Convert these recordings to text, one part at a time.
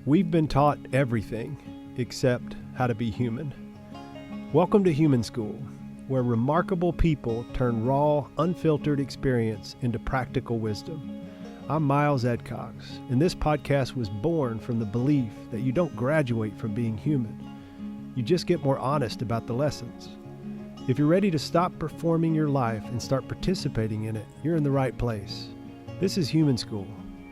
We've been taught everything except how to be human. Welcome to Human School, where remarkable people turn raw, unfiltered experience into practical wisdom. I'm Miles Edcox, and this podcast was born from the belief that you don't graduate from being human. You just get more honest about the lessons. If you're ready to stop performing your life and start participating in it, you're in the right place. This is Human School,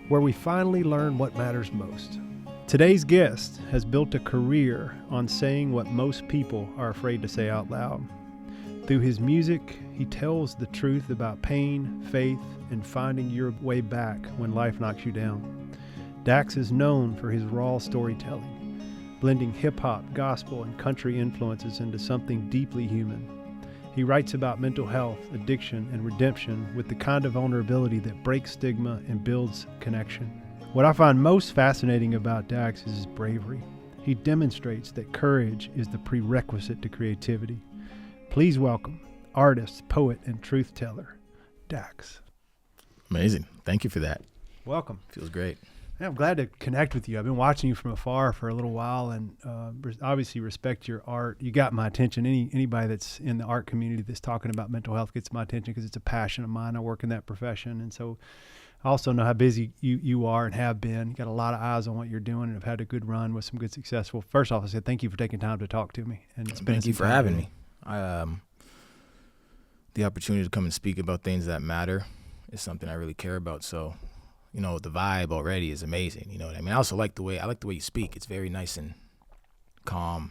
where we finally learn what matters most. Today's guest has built a career on saying what most people are afraid to say out loud. Through his music, he tells the truth about pain, faith, and finding your way back when life knocks you down. Dax is known for his raw storytelling, blending hip-hop, gospel, and country influences into something deeply human. He writes about mental health, addiction, and redemption with the kind of vulnerability that breaks stigma and builds connection. What I find most fascinating about Dax is his bravery. He demonstrates that courage is the prerequisite to creativity. Please welcome artist, poet, and truth teller, Dax. Amazing. Thank you for that. Welcome. Feels great. Yeah, I'm glad to connect with you. I've been watching you from afar for a little while and obviously respect your art. You got my attention. Anybody that's in the art community that's talking about mental health gets my attention because it's a passion of mine. I work in that profession. And so I also know how busy you are and have been. You got a lot of eyes on what you're doing and have had a good run with some good success. Well, first off, I said thank you for taking time to talk to me. And thank you for having me. The opportunity to come and speak about things that matter is something I really care about. So, you know, the vibe already is amazing. You know what I mean? I also like the way you speak. It's very nice and calm,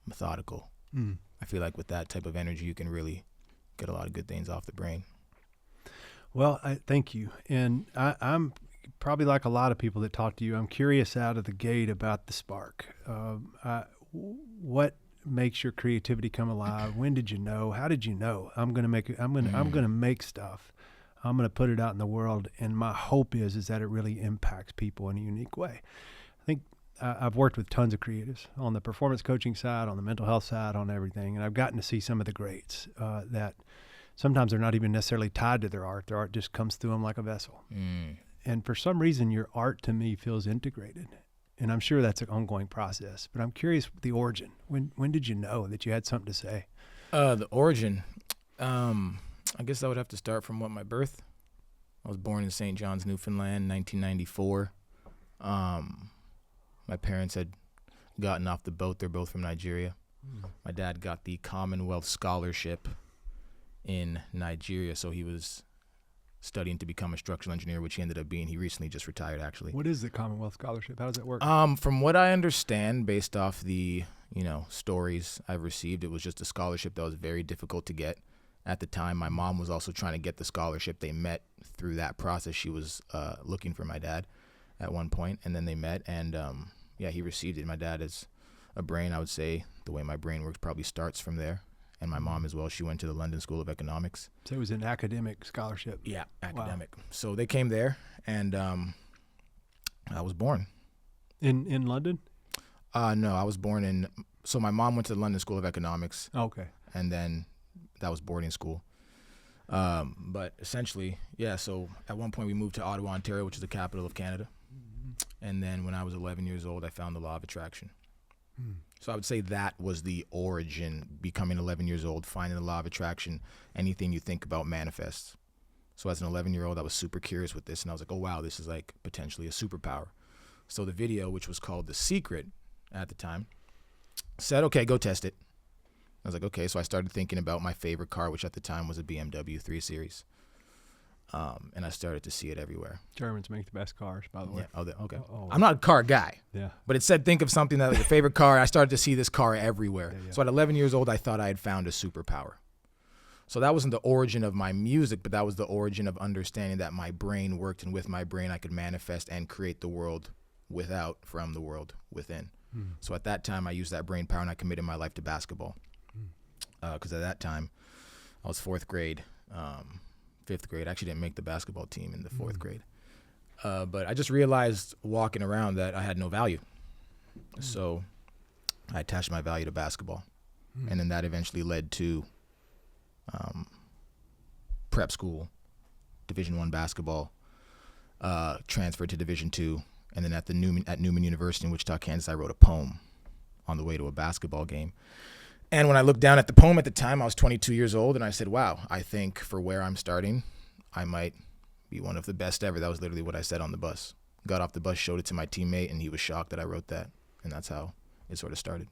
methodical. I feel like with that type of energy, you can really get a lot of good things off the brain. Well, thank you. And I'm probably like a lot of people that talk to you. I'm curious out of the gate about the spark. What makes your creativity come alive? When did you know? How did you know? I'm going to make stuff. I'm going to put it out in the world. And my hope is that it really impacts people in a unique way. I think I've worked with tons of creatives on the performance coaching side, on the mental health side, on everything. And I've gotten to see some of the greats that sometimes they're not even necessarily tied to their art. Their art just comes through them like a vessel. And for some reason, your art to me feels integrated. And I'm sure that's an ongoing process. But I'm curious the origin. When did you know that you had something to say? The origin, I guess I would have to start from my birth. I was born in St. John's, Newfoundland, 1994. My parents had gotten off the boat. They're both from Nigeria. My dad got the Commonwealth Scholarship in Nigeria, so he was studying to become a structural engineer, which he ended up being. He recently just retired, actually. What is the Commonwealth Scholarship? How does it work? From what I understand, based off the stories I've received, it was just a scholarship that was very difficult to get at the time. My mom was also trying to get the scholarship. They met through that process. She was looking for my dad at one point, and then they met, and he received it. My dad is a brain. I would say the way my brain works probably starts from there. And my mom as well. She went to the London School of Economics. So it was an academic scholarship. Yeah, academic. Wow. So they came there, and I was born. In London? No, I was born in. So my mom went to the London School of Economics. Okay. And then that was boarding school. But essentially, so at one point we moved to Ottawa, Ontario, which is the capital of Canada. And then when I was 11 years old, I found the law of attraction. So I would say that was the origin, becoming 11 years old, finding the law of attraction. Anything you think about manifests. So as an 11-year-old, I was super curious with this, and I was like, oh, wow, this is like potentially a superpower. So the video, which was called The Secret at the time, said, okay, go test it. I was like, okay. So I started thinking about my favorite car, which at the time was a BMW 3 Series. And I started to see it everywhere. Germans make the best cars, by the way. Yeah. Okay. I'm not a car guy. Yeah. But it said, think of something that like your favorite car. I started to see this car everywhere. Yeah. So at 11 years old, I thought I had found a superpower. So that wasn't the origin of my music, but that was the origin of understanding that my brain worked, and with my brain, I could manifest and create the world from the world within. So at that time, I used that brain power, and I committed my life to basketball. Because at that time, I was fourth grade. 5th grade. I actually didn't make the basketball team in the 4th grade. But I just realized walking around that I had no value. So I attached my value to basketball. And then that eventually led to prep school, Division I basketball, transferred to Division II, And then at Newman University in Wichita, Kansas, I wrote a poem on the way to a basketball game. And when I looked down at the poem at the time, I was 22 years old, and I said, wow, I think for where I'm starting, I might be one of the best ever. That was literally what I said on the bus. Got off the bus, showed it to my teammate, and he was shocked that I wrote that. And that's how it sort of started.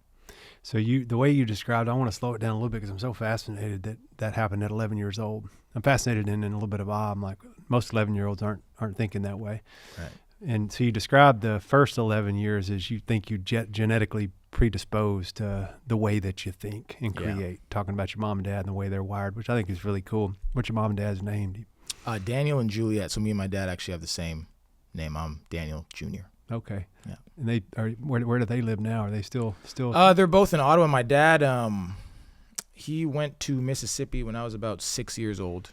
So the way you described, I want to slow it down a little bit because I'm so fascinated that happened at 11 years old. I'm fascinated in a little bit of awe. I'm like, most 11-year-olds aren't thinking that way. Right. And so you described the first 11 years as you think you genetically predisposed to the way that you think and create, talking about your mom and dad and the way they're wired, which I think is really cool. What's your mom and dad's name? Daniel and Juliet. So me and my dad actually have the same name. I'm Daniel Jr. Okay. Yeah. And they are where do they live now? Are they still? They're both in Ottawa. My dad, he went to Mississippi when I was about 6 years old,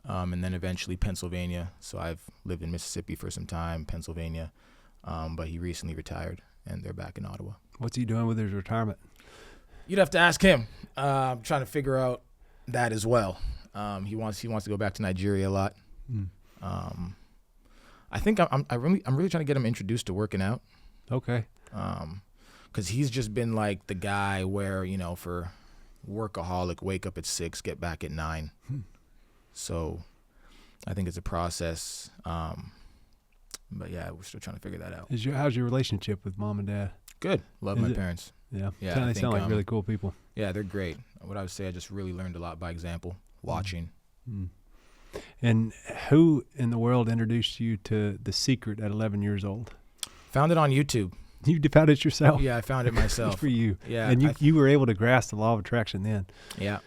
and then eventually Pennsylvania. So I've lived in Mississippi for some time, Pennsylvania, but he recently retired, and they're back in Ottawa. What's he doing with his retirement? You'd have to ask him. I'm trying to figure out that as well. He wants to go back to Nigeria a lot. I think I'm really trying to get him introduced to working out. Okay. Because he's just been like the guy where, for workaholic, wake up at 6, get back at 9. So I think it's a process. But yeah, we're still trying to figure that out. How's your relationship with mom and dad? Good. Love my parents. Yeah. Yeah. They sound like really cool people. Yeah, they're great. What I would say, I just really learned a lot by example, watching. And who in the world introduced you to The Secret at 11 years old? Found it on YouTube. You found it yourself? Yeah, I found it myself. Good for you. Yeah. And you were able to grasp the law of attraction then. Yeah.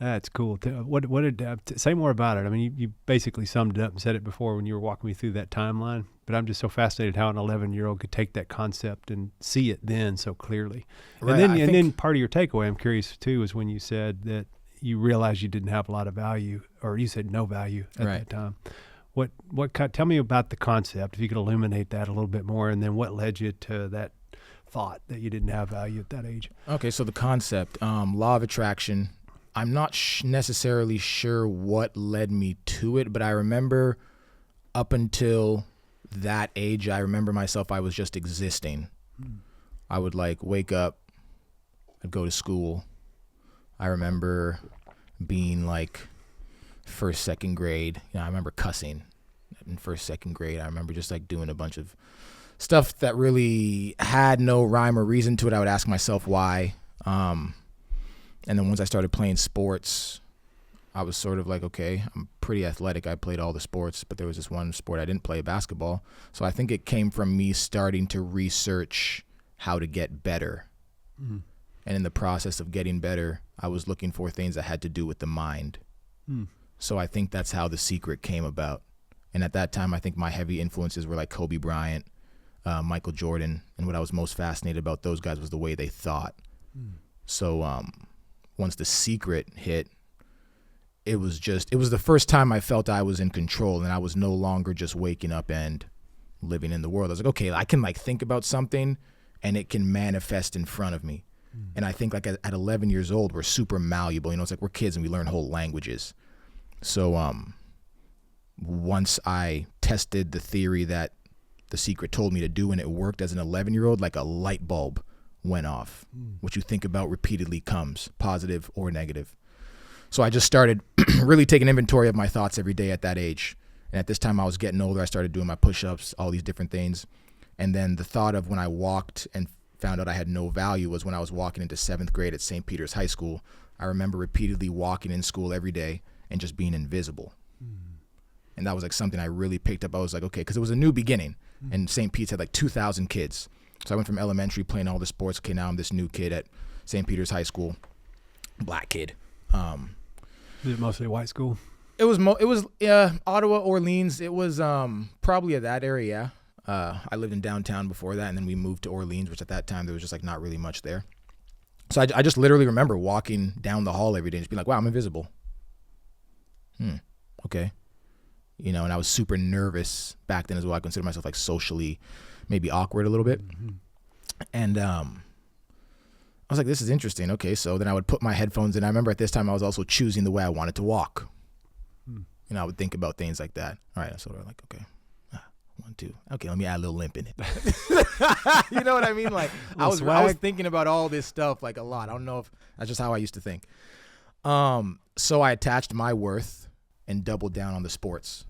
That's cool. What did say more about it? I mean, you basically summed it up and said it before when you were walking me through that timeline, but I'm just so fascinated how an 11-year-old could take that concept and see it then so clearly. Right, And then part of your takeaway, I'm curious too, is when you said that you realized you didn't have a lot of value, or you said no value at that time. Tell me about the concept, if you could illuminate that a little bit more, and then what led you to that thought that you didn't have value at that age? Okay, so the concept, law of attraction, I'm not necessarily sure what led me to it, but I remember up until that age, I remember myself, I was just existing. I would wake up, I'd go to school. I remember being first, second grade. I remember cussing in first, second grade. I remember just doing a bunch of stuff that really had no rhyme or reason to it. I would ask myself why. And then once I started playing sports, I was sort of okay, I'm pretty athletic. I played all the sports, but there was this one sport I didn't play, basketball. So I think it came from me starting to research how to get better. And in the process of getting better, I was looking for things that had to do with the mind. So I think that's how The Secret came about. And at that time, I think my heavy influences were Kobe Bryant, Michael Jordan. And what I was most fascinated about those guys was the way they thought. So once The Secret hit, it was the first time I felt I was in control, and I was no longer just waking up and living in the world. I was okay, I can think about something and it can manifest in front of me. And I think at 11 years old, we're super malleable. It's we're kids and we learn whole languages. So once I tested the theory that The Secret told me to do, and it worked as an 11-year-old, a light bulb went off. What you think about repeatedly comes, positive or negative. So I just started really taking inventory of my thoughts every day at that age. And at this time I was getting older, I started doing my push-ups, all these different things. And then the thought of when I walked and found out I had no value was when I was walking into 7th grade at St. Peter's High School. I remember repeatedly walking in school every day and just being invisible. And that was something I really picked up. I was okay, because it was a new beginning. And St. Pete's had 2,000 kids. So I went from elementary playing all the sports. Okay, now I'm this new kid at St. Peter's High School, black kid. Is it mostly a white school? It was Ottawa, Orleans. It was probably at that area. I lived in downtown before that, and then we moved to Orleans, which at that time there was just not really much there. So I just literally remember walking down the hall every day and just being wow, I'm invisible. Okay. And I was super nervous back then as well. I consider myself socially maybe awkward a little bit. And I was this is interesting. Okay, so then I would put my headphones in. I remember at this time I was also choosing the way I wanted to walk. I would think about things like that. All right, so we're okay. 1, 2. Okay, let me add a little limp in it. You know what I mean? Like I was thinking about all this stuff like a lot. I don't know if that's just how I used to think. So I attached my worth and doubled down on the sports,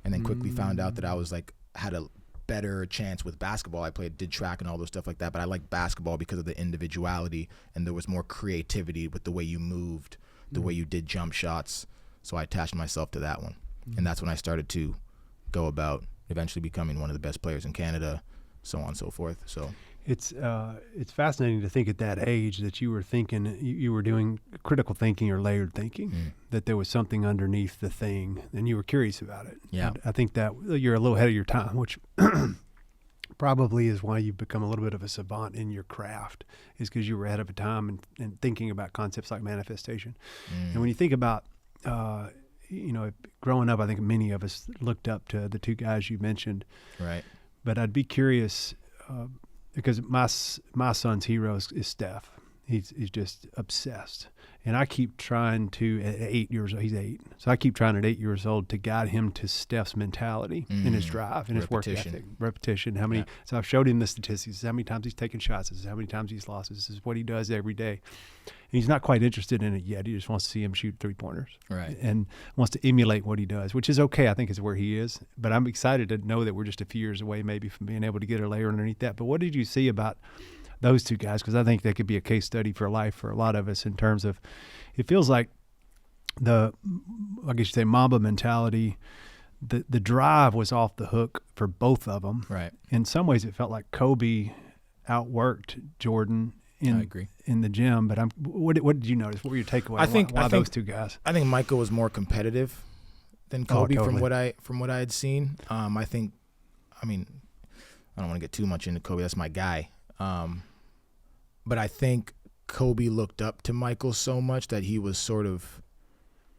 and then quickly found out that I was like had a better chance with basketball. I did track and all those stuff like that, but I liked basketball because of the individuality, and there was more creativity with the way you moved, the way you did jump shots. So I attached myself to that one, and that's when I started to go about eventually becoming one of the best players in Canada, so on and so forth. So it's fascinating to think at that age that you were thinking, you were doing critical thinking or layered thinking, that there was something underneath the thing, and you were curious about it. Yeah. I think that you're a little ahead of your time, which probably is why you've become a little bit of a savant in your craft, is because you were ahead of a time and thinking about concepts like manifestation. And when you think about, growing up, I think many of us looked up to the two guys you mentioned. Right. But I'd be curious, because my son's hero is Steph. He's just obsessed. And I keep trying to, at 8 years old, he's 8. So I keep trying at 8 years old to guide him to Steph's mentality and his drive and his work ethic. Repetition. How many, So I've showed him the statistics. This is how many times he's taken shots. This is how many times he's lost. This is what he does every day. And he's not quite interested in it yet. He just wants to see him shoot 3-pointers. Right. And wants to emulate what he does, which is okay, I think, is where he is. But I'm excited to know that we're just a few years away maybe from being able to get a layer underneath that. But what did you see about those two guys? Because I think they could be a case study for life for a lot of us in terms of, it feels like I guess you say Mamba mentality, the drive was off the hook for both of them. Right. In some ways it felt like Kobe outworked Jordan I agree. in the gym. But what did you notice? What were your takeaways? I think those two guys? I think Michael was more competitive than Kobe from what I had seen. I don't want to get too much into Kobe. That's my guy. But I think Kobe looked up to Michael so much that he was sort of,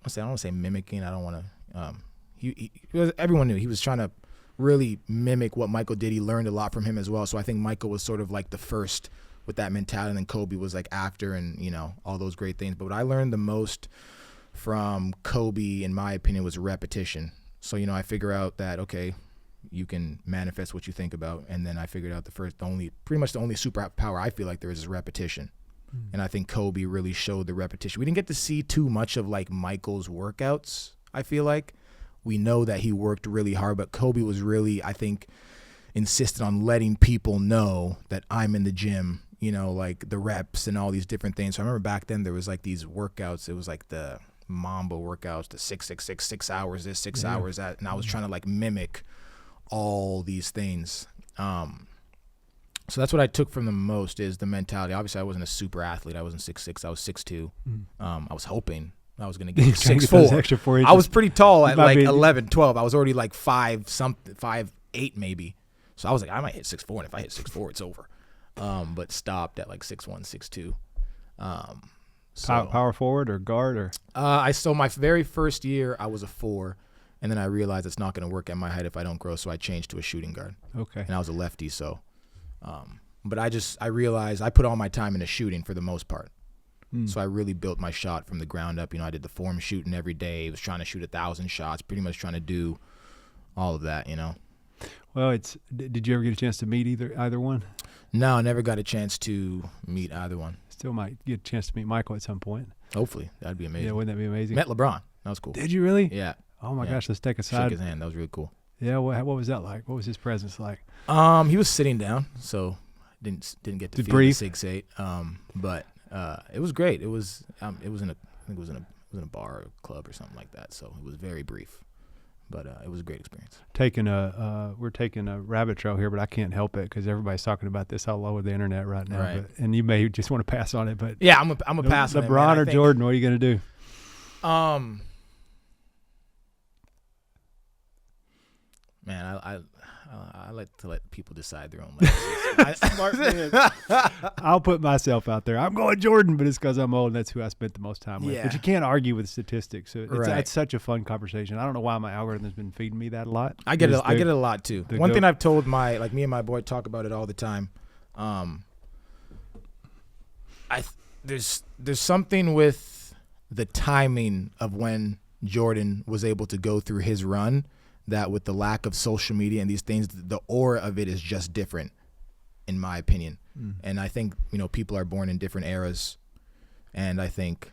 I don't want to say mimicking. I don't want to. Everyone knew he was trying to really mimic what Michael did. He learned a lot from him as well. So I think Michael was sort of like the first with that mentality, and then Kobe was like after, and all those great things. But what I learned the most from Kobe, in my opinion, was repetition. So I figure out that okay, you can manifest what you think about, and then I figured out pretty much the only superpower I feel like there is repetition. And I think Kobe really showed the repetition. We didn't get to see too much of like Michael's workouts. I feel like we know that he worked really hard, but Kobe was really, I think, insisted on letting people know that I'm in the gym, like the reps and all these different things. So I remember back then there was like these workouts. It was like the Mamba workouts, the 666, 6 hours this, 6 hours that, and I was trying to like mimic all these things. So that's what I took from the most is the mentality. Obviously, I wasn't a super athlete. I wasn't 6'6". I was 6'2". I was hoping I was going to get 6'4". I was pretty tall at like 11, 12. I was already like 5'8" maybe. So I was like, I might hit 6'4", and if I hit 6'4", it's over. But stopped at like 6'1", 6'2". Power forward or guard or? So my very first year, I was a 4. And then I realized it's not going to work at my height if I don't grow, so I changed to a shooting guard. Okay. And I was a lefty, so. But I realized I put all my time into shooting for the most part. So I really built my shot from the ground up. I did the form shooting every day. I was trying to shoot 1,000 shots, pretty much trying to do all of that, Well, did you ever get a chance to meet either one? No, I never got a chance to meet either one. Still might get a chance to meet Michael at some point. Hopefully. That'd be amazing. Yeah, wouldn't that be amazing? Met LeBron. That was cool. Did you really? Yeah. Oh my gosh, let's take a side. Shake his hand. That was really cool. Yeah, what was that like? What was his presence like? He was sitting down, so didn't get to feel the 6'8". But it was great. It was in a bar or club or something like that. So it was very brief, but it was a great experience. We're taking a rabbit trail here, but I can't help it because everybody's talking about this all over the internet right now. Right. And you may just want to pass on it, but yeah, I'm a pass on it. LeBron or Jordan, what are you going to do? Man, I like to let people decide their own lives. Smart man. I'll put myself out there. I'm going Jordan, but it's because I'm old and that's who I spent the most time with. Yeah. But you can't argue with statistics. So Right. It's such a fun conversation. I don't know why my algorithm's been feeding me that a lot. I get it a lot too. One thing I've told me and my boy talk about it all the time. There's something with the timing of when Jordan was able to go through his run that with the lack of social media and these things, the aura of it is just different, in my opinion. And I think, people are born in different eras, and I think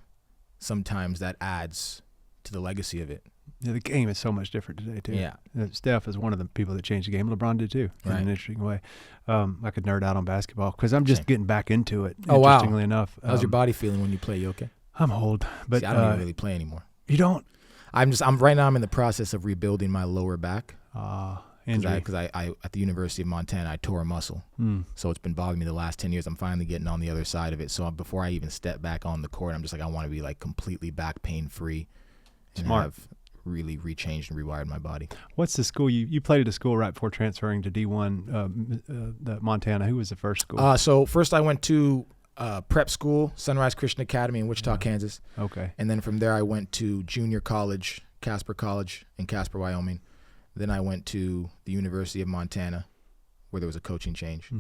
sometimes that adds to the legacy of it. Yeah, the game is so much different today, too. Yeah. Steph is one of the people that changed the game. LeBron did, too, in Right. an interesting way. I could nerd out on basketball because I'm just Same. getting back into it, Oh, wow. interestingly enough. How's your body feeling when you play? You okay? I'm old. But See, I don't even really play anymore. You don't? I'm right now I'm in the process of rebuilding my lower back. Injury. Because I at the University of Montana, I tore a muscle. So it's been bothering me the last 10 years. I'm finally getting on the other side of it. So before I even step back on the court, I'm just like, I want to be like completely back pain free. And Smart. have really rechanged and rewired my body. What's the school you played at a school right before transferring to D1, the Montana? Who was the first school? So first I went to prep school, Sunrise Christian Academy in Wichita, Kansas. Okay. And then from there I went to junior college, Casper College in Casper, Wyoming. Then I went to the University of Montana, where there was a coaching change.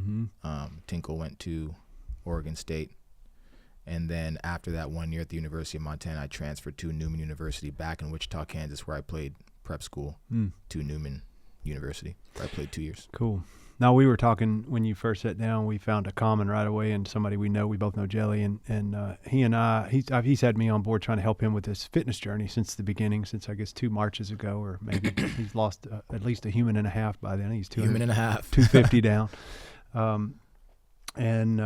Tinkle went to Oregon State. And then after that 1 year at the University of Montana, I transferred to Newman University back in Wichita, Kansas, where I played prep school, to Newman University, where I played 2 years. Cool. Now, we were talking when you first sat down, we found a common right away, and somebody we know, we both know Jelly, and he and I, he's had me on board trying to help him with his fitness journey since the beginning, since I guess 2 marches ago, or maybe he's lost at least a human and a half by then. He's 250 down. And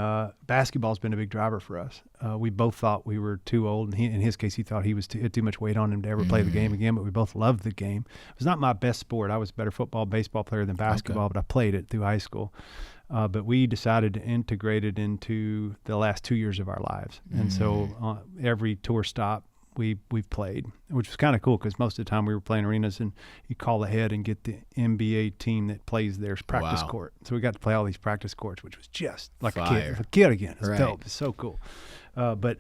basketball's been a big driver for us. We both thought we were too old, and in his case, he thought he was had too much weight on him to ever play the game again. But we both loved the game. It was not my best sport. I was a better football, baseball player than basketball, but I played it through high school. But we decided to integrate it into the last 2 years of our lives, and so every tour stop we've played, which was kind of cool because most of the time we were playing arenas and you call ahead and get the NBA team that plays their practice court. So we got to play all these practice courts, which was just like a kid again. It's dope. It's so cool. But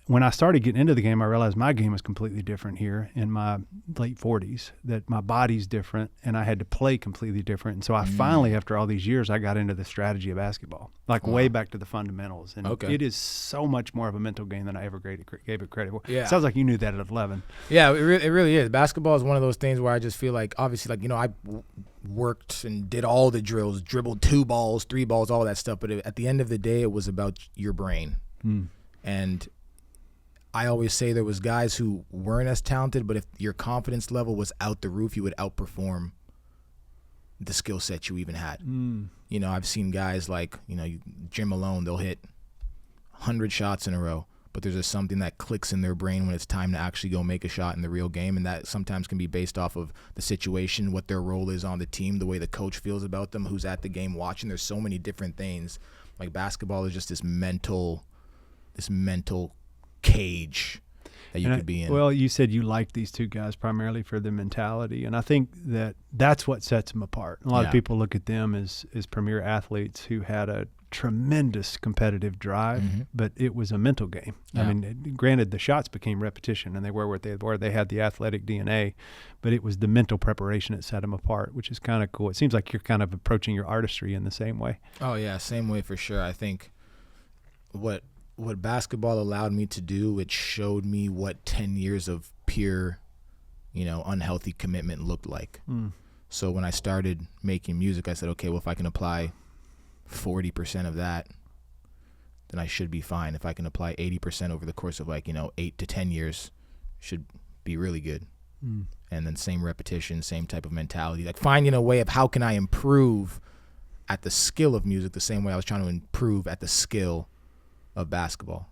when I started getting into the game, I realized my game was completely different here in my late 40s, that my body's different and I had to play completely different. And so I finally, after all these years, I got into the strategy of basketball, way back to the fundamentals. And it is so much more of a mental game than I ever gave it credit for. Yeah. Sounds like you knew that at 11. Yeah, it really is. Basketball is one of those things where I just feel like, obviously, like, I worked and did all the drills, dribbled 2 balls, 3 balls, all that stuff. But at the end of the day, it was about your brain. And I always say there was guys who weren't as talented, but if your confidence level was out the roof, you would outperform the skill set you even had. I've seen guys like, Jim Malone, they'll hit 100 shots in a row, but there's just something that clicks in their brain when it's time to actually go make a shot in the real game, and that sometimes can be based off of the situation, what their role is on the team, the way the coach feels about them, who's at the game watching. There's so many different things. Like basketball is just this mental cage that you could be in. Well, you said you liked these 2 guys primarily for their mentality, and I think that's what sets them apart. A lot of people look at them as premier athletes who had a tremendous competitive drive, but it was a mental game. I mean, granted, the shots became repetition, and they were what they were. They had the athletic DNA, but it was the mental preparation that set them apart, which is kind of cool. It seems like you're kind of approaching your artistry in the same way. Oh, yeah, same way for sure. I think what basketball allowed me to do, it showed me what 10 years of pure, unhealthy commitment looked like. So when I started making music, I said, okay, well, if I can apply 40% of that, then I should be fine. If I can apply 80% over the course of 8 to 10 years, should be really good. And then same repetition, same type of mentality, like finding a way of how can I improve at the skill of music the same way I was trying to improve at the skill of basketball.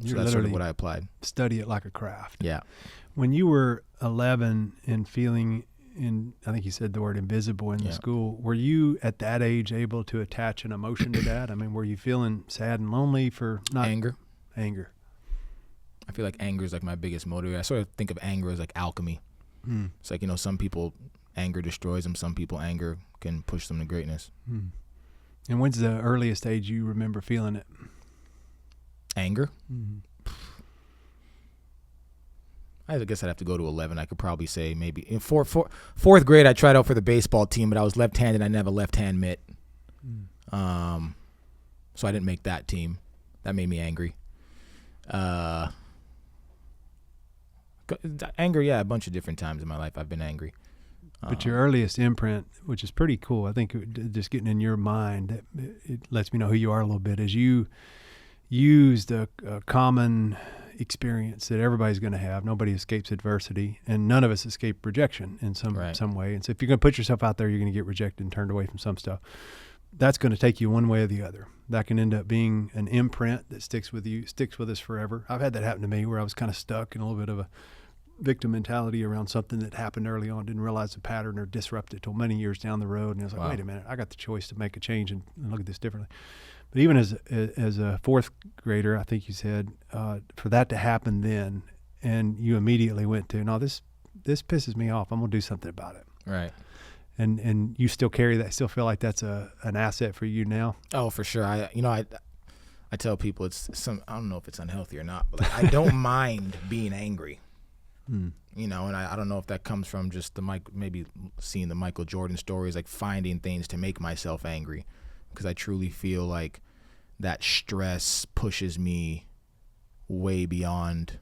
So that's sort of what I applied. Study it like a craft. Yeah. When you were 11 and feeling, I think you said the word invisible in the school, were you at that age able to attach an emotion to that? I mean, were you feeling sad and lonely for not anger? I feel like anger is like my biggest motivator. I sort of think of anger as like alchemy. It's like, some people anger destroys them. Some people anger can push them to greatness. And when's the earliest age you remember feeling it? Anger? I guess I'd have to go to 11. I could probably say maybe in fourth grade, I tried out for the baseball team, but I was left-handed. I didn't have a left hand mitt. So I didn't make that team. That made me angry. Anger, a bunch of different times in my life I've been angry. But your earliest imprint, which is pretty cool, I think just getting in your mind, it lets me know who you are a little bit, is you used a common experience that everybody's going to have. Nobody escapes adversity, and none of us escape rejection in some way. And so if you're going to put yourself out there, you're going to get rejected and turned away from some stuff. That's going to take you one way or the other. That can end up being an imprint that sticks with you, sticks with us forever. I've had that happen to me where I was kind of stuck in a little bit of a victim mentality around something that happened early on, didn't realize the pattern or disrupt it till many years down the road. And I was like, wait a minute, I got the choice to make a change and look at this differently. But even as a fourth grader, I think you said, for that to happen then, and you immediately went to, no, this pisses me off. I'm going to do something about it. Right. And you still carry that, still feel like that's an asset for you now? Oh, for sure. I tell people I don't know if it's unhealthy or not, but like, I don't mind being angry. You know, and I don't know if that comes from just maybe seeing the Michael Jordan stories, like finding things to make myself angry, because I truly feel like that stress pushes me way beyond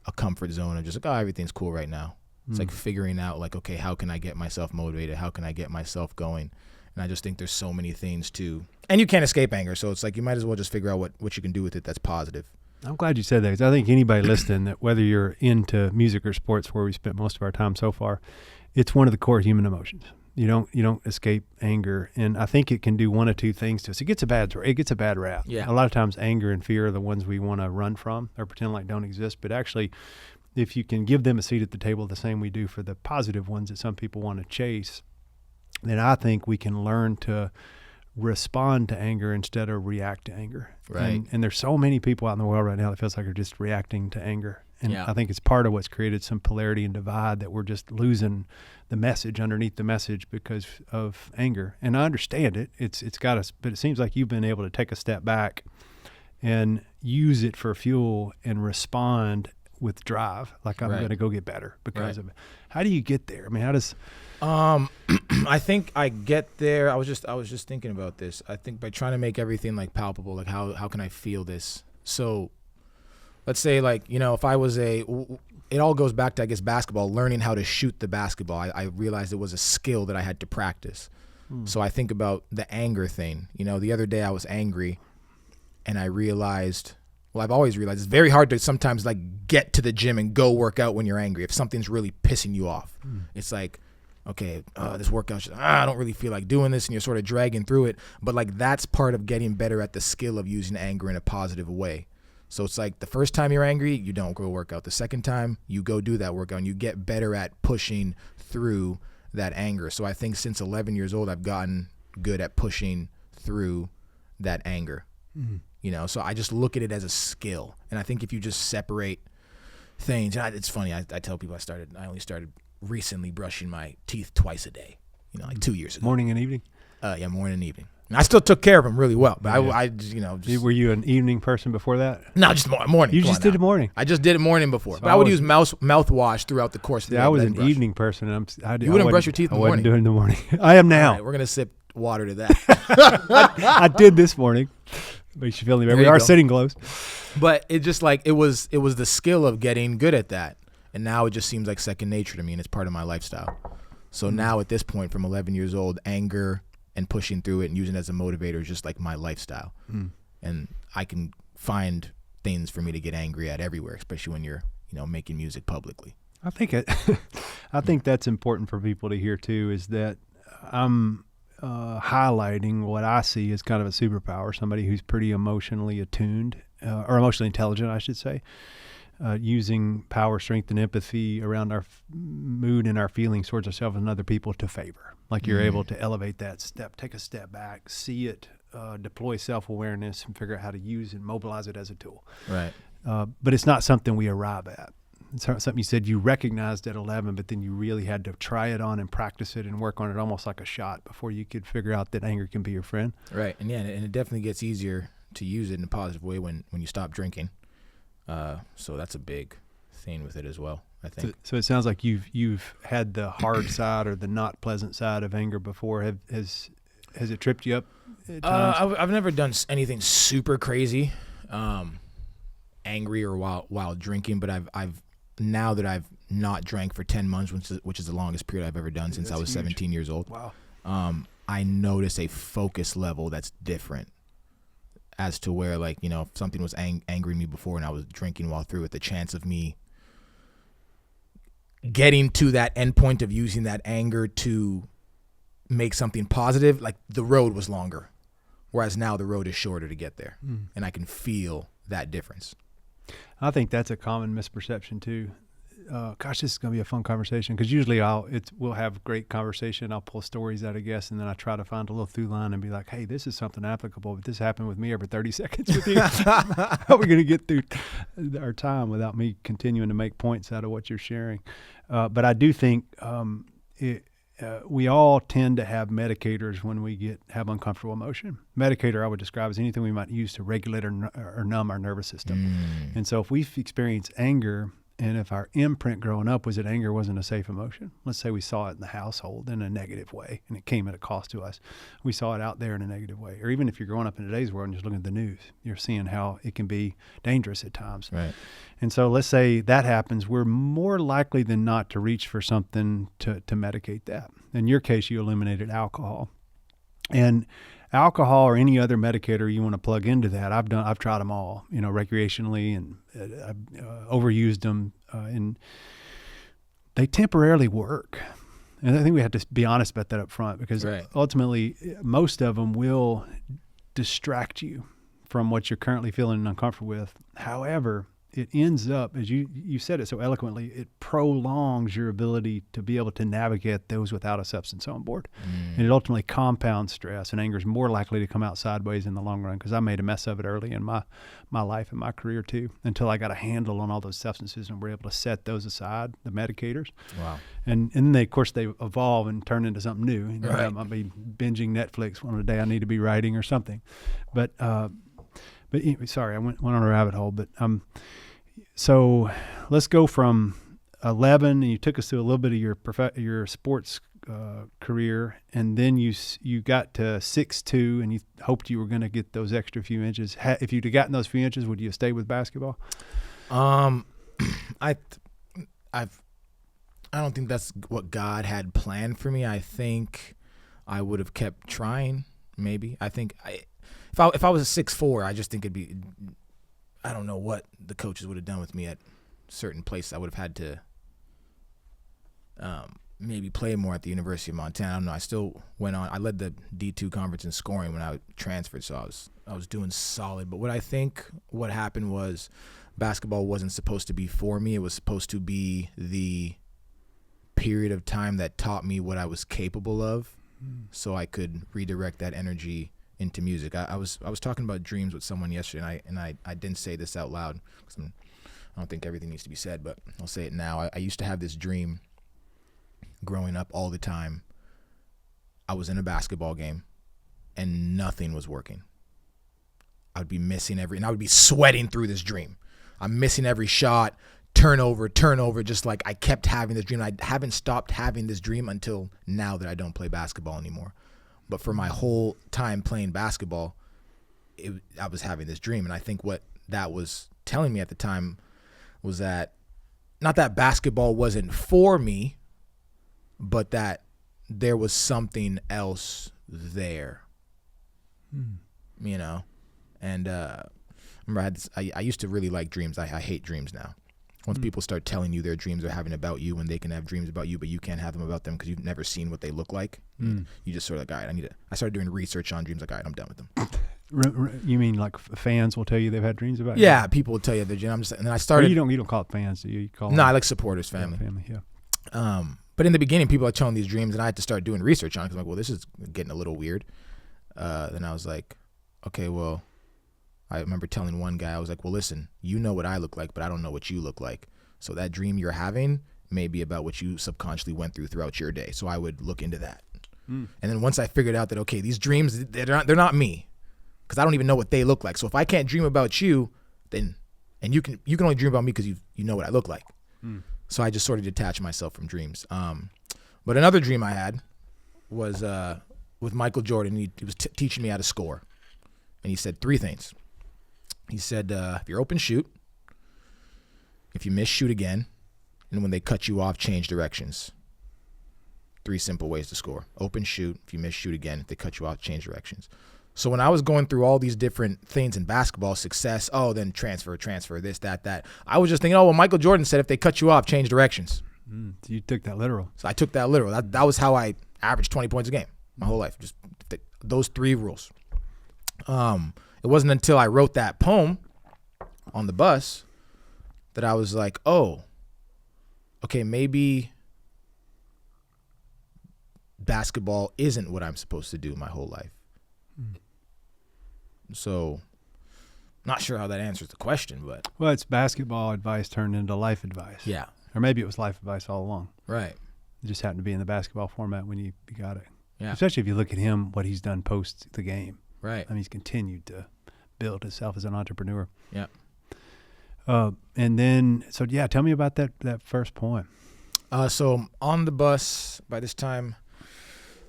a comfort zone of just like, oh, everything's cool right now. It's like figuring out like, okay, how can I get myself motivated? How can I get myself going? And I just think there's so many things and you can't escape anger. So it's like, you might as well just figure out what you can do with it that's positive. I'm glad you said that, because I think anybody listening, that whether you're into music or sports, where we spent most of our time so far, it's one of the core human emotions. You don't escape anger, and I think it can do one of two things to us. It gets a bad rap. Yeah. A lot of times, anger and fear are the ones we want to run from or pretend like don't exist. But actually, if you can give them a seat at the table, the same we do for the positive ones that some people want to chase, then I think we can learn to respond to anger instead of react to anger. Right. And there's so many people out in the world right now that feels like they're just reacting to anger. And I think it's part of what's created some polarity and divide, that we're just losing the message underneath the message because of anger. And I understand it. It's got us, but it seems like you've been able to take a step back and use it for fuel and respond with drive. Like, I'm going to go get better because of it. How do you get there? I mean, how does... I think I get there. I was just thinking about this. I think by trying to make everything like palpable, like how can I feel this? So let's say, like, you know, if I was it all goes back to, I guess, basketball, learning how to shoot the basketball. I realized it was a skill that I had to practice. So I think about the anger thing. You know, the other day I was angry and I realized, well, I've always realized it's very hard to sometimes like get to the gym and go work out when you're angry. If something's really pissing you off, it's like, okay, this workout, I don't really feel like doing this, and you're sort of dragging through it. But like, that's part of getting better at the skill of using anger in a positive way. So it's like, the first time you're angry, you don't go work out. The second time, you go do that workout, and you get better at pushing through that anger. So I think since 11 years old, I've gotten good at pushing through that anger. You know, so I just look at it as a skill. And I think if you just separate things, and it's funny, I tell people I only started recently brushing my teeth twice a day, you know, like 2 years ago. Morning and evening? Yeah, morning and evening. And I still took care of them really well, but I you know, just, were you an evening person before that? No, just morning. You just did it morning. I just did it morning before, So but I would use mouthwash throughout the course of the day. I was an evening person. And you wouldn't brush your teeth in the morning? I wasn't doing it in the morning. I am now. All right, we're gonna sip water to that. I did this morning. Makes you feel any better. We are sitting close. But it just like, it was the skill of getting good at that. And now it just seems like second nature to me, and it's part of my lifestyle. So now at this point, from 11 years old, anger and pushing through it and using it as a motivator is just like my lifestyle. And I can find things for me to get angry at everywhere, especially when you're, you know, making music publicly. I think that's important for people to hear too, is that I'm highlighting what I see as kind of a superpower, somebody who's pretty emotionally attuned, or emotionally intelligent, I should say. Using power, strength, and empathy around our mood and our feelings towards ourselves and other people to favor. Like, you're able to elevate that step, take a step back, see it, deploy self-awareness, and figure out how to use and mobilize it as a tool. Right. But it's not something we arrive at. It's something you said you recognized at 11, but then you really had to try it on and practice it and work on it almost like a shot before you could figure out that anger can be your friend. Right. And and it definitely gets easier to use it in a positive way when you stop drinking. So that's a big thing with it as well, I think. So it sounds like you've had the hard side or the not pleasant side of anger before. Has it tripped you up at times? I've never done anything super crazy, angry or while drinking, but I've now that I've not drank for 10 months, which is the longest period I've ever done since I was 17 years old. Wow. I noticed a focus level that's different as to where, like, you know, if something was angering me before and I was drinking while through it, the chance of me getting to that end point of using that anger to make something positive, like the road was longer. Whereas now the road is shorter to get there. And I can feel that difference. I think that's a common misperception too. Gosh, this is going to be a fun conversation, because usually we'll have great conversation. I'll pull stories out of guests, and then I try to find a little through line and be like, hey, this is something applicable, but this happened with me every 30 seconds with you. How are we going to get through our time without me continuing to make points out of what you're sharing? But I do think we all tend to have medicators when we have uncomfortable emotion. Medicator I would describe as anything we might use to regulate or numb our nervous system. And so if we've experienced anger, and if our imprint growing up was that anger wasn't a safe emotion, let's say we saw it in the household in a negative way and it came at a cost to us. We saw it out there in a negative way. Or even if you're growing up in today's world and just looking at the news, you're seeing how it can be dangerous at times. Right. And so let's say that happens, we're more likely than not to reach for something to medicate that. In your case, you eliminated alcohol. And alcohol or any other medicator you want to plug into that, I've tried them all, you know, recreationally, and I've overused them, and they temporarily work. And I think we have to be honest about that up front, because ultimately most of them will distract you from what you're currently feeling and uncomfortable with. However, it ends up, as you said it so eloquently, it prolongs your ability to be able to navigate those without a substance on board. And it ultimately compounds stress, and anger is more likely to come out sideways in the long run, because I made a mess of it early in my life and my career too, until I got a handle on all those substances and were able to set those aside, the medicators. Wow. And then they evolve and turn into something new. You know, I might be binging Netflix one day I need to be writing or something. But anyway, sorry, I went on a rabbit hole, but so let's go from 11, and you took us through a little bit of your sports career, and then you got to 6'2", and you hoped you were going to get those extra few inches. If you'd have gotten those few inches, would you have stayed with basketball? I don't think that's what God had planned for me. I think I would have kept trying. Maybe if I was a 6'4", I just think it'd be. I don't know what the coaches would have done with me at certain places. I would have had to maybe play more at the University of Montana. I don't know. I still went on. I led the D2 conference in scoring when I transferred, so I was doing solid. But what happened was basketball wasn't supposed to be for me. It was supposed to be the period of time that taught me what I was capable of, so I could redirect that energy into music. I was talking about dreams with someone yesterday, and I didn't say this out loud because I don't think everything needs to be said, but I'll say it now. I used to have this dream growing up all the time. I was in a basketball game and nothing was working. I would be missing and I would be sweating through this dream. I'm missing every shot, turnover, just like I kept having this dream. I haven't stopped having this dream until now that I don't play basketball anymore. But for my whole time playing basketball, I was having this dream. And I think what that was telling me at the time was that, not that basketball wasn't for me, but that there was something else there, you know? And remember, I used to really like dreams. I hate dreams now. Once people start telling you their dreams are having about you, when they can have dreams about you, but you can't have them about them because you've never seen what they look like, you just sort of like, all right, I started doing research on dreams, like, all right, I'm done with them. You mean like fans will tell you they've had dreams about you? Yeah, people will tell you their dreams. And then I started. But you don't call it fans, do you? You call I like supporters, family. Yeah. But in the beginning, people are telling these dreams, and I had to start doing research on it because I'm like, well, this is getting a little weird. Then I was like, okay, well, I remember telling one guy, I was like, well, listen, you know what I look like, but I don't know what you look like. So that dream you're having may be about what you subconsciously went through throughout your day. So I would look into that. And then once I figured out that, okay, these dreams, they're not me, because I don't even know what they look like. So if I can't dream about you, then, and you can only dream about me because you know what I look like. So I just sort of detached myself from dreams. But another dream I had was with Michael Jordan. He was teaching me how to score. And he said 3 things. He said, if you're open, shoot. If you miss, shoot again. and when they cut you off, change directions. 3 simple ways to score. Open, shoot. If you miss, shoot again. If they cut you off, change directions. So when I was going through all these different things in basketball, success, then transfer, this, that, I was just thinking, well, Michael Jordan said if they cut you off, change directions. So you took that literal. So I took that literal. That was how I averaged 20 points a game my whole life. Just those 3 rules. It wasn't until I wrote that poem on the bus that I was like, oh, okay, maybe basketball isn't what I'm supposed to do my whole life. So, not sure how that answers the question, but. Well, it's basketball advice turned into life advice. Yeah. Or maybe it was life advice all along. Right. It just happened to be in the basketball format when you got it. Yeah. Especially if you look at him, what he's done post the game. Right. I mean, he's continued to build himself as an entrepreneur. Yeah. And then, so yeah, tell me about that first poem. So on the bus, by this time,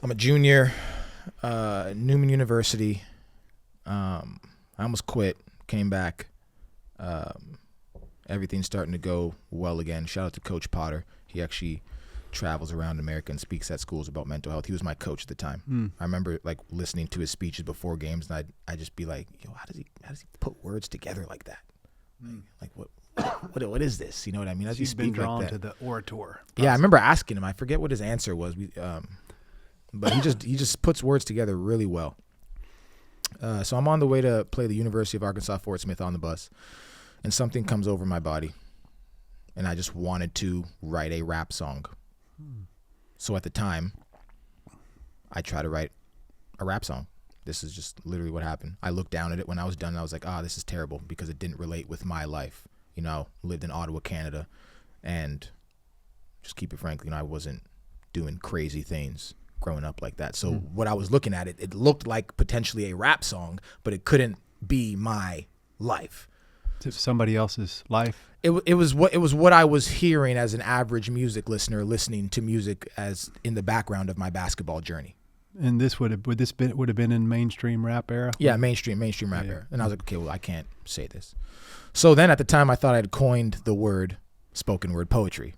I'm a junior, Newman University. I almost quit, came back. Everything's starting to go well again. Shout out to Coach Potter. He actually travels around America and speaks at schools about mental health. He was my coach at the time. I remember like listening to his speeches before games, and I'd just be like, yo, how does he put words together like that? Like what is this? You know what I mean? As He's been drawn like to the orator. Yeah, I remember asking him. I forget what his answer was. But he just puts words together really well. So I'm on the way to play the University of Arkansas Fort Smith on the bus, and something comes over my body, and I just wanted to write a rap song. So at the time, I tried to write a rap song. This is just literally what happened. I looked down at it when I was done, and I was like, this is terrible, because it didn't relate with my life. You know, lived in Ottawa, Canada, and just keep it frank, I wasn't doing crazy things growing up like that. So what I was looking at, it looked like potentially a rap song, but it couldn't be my life. It's somebody else's life. It was what I was hearing as an average music listener, listening to music as in the background of my basketball journey. And this would have been in mainstream rap era? Yeah, mainstream rap era. And I was like, okay, well, I can't say this. So then at the time, I thought I'd coined the word spoken word poetry.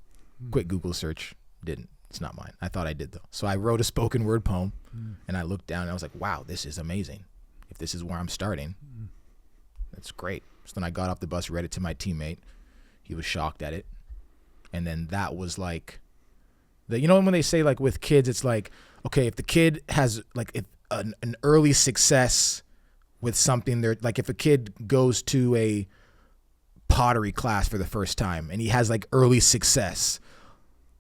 Quick Google search, didn't. It's not mine. I thought I did, though. So I wrote a spoken word poem, and I looked down, and I was like, wow, this is amazing. If this is where I'm starting, that's great. So then I got off the bus, read it to my teammate. He was shocked at it. And then that was like, when they say, like, with kids, it's like, okay, if the kid has, like, an early success with something, they're like, if a kid goes to a pottery class for the first time and he has, like, early success,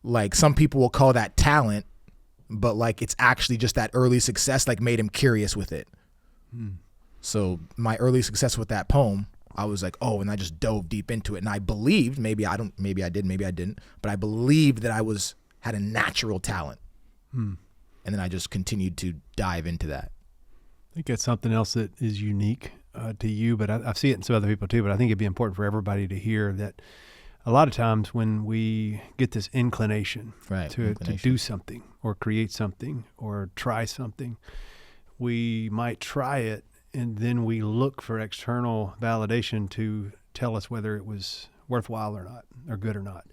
like, some people will call that talent, but, like, it's actually just that early success, like, made him curious with it. So my early success with that poem, I was like, and I just dove deep into it. And I believed, maybe I did, maybe I didn't, but I believed that I had a natural talent. And then I just continued to dive into that. I think that's something else that is unique to you, but I see it in some other people too, but I think it'd be important for everybody to hear that a lot of times when we get this inclination, to do something or create something or try something, we might try it and then we look for external validation to tell us whether it was worthwhile or not, or good or not.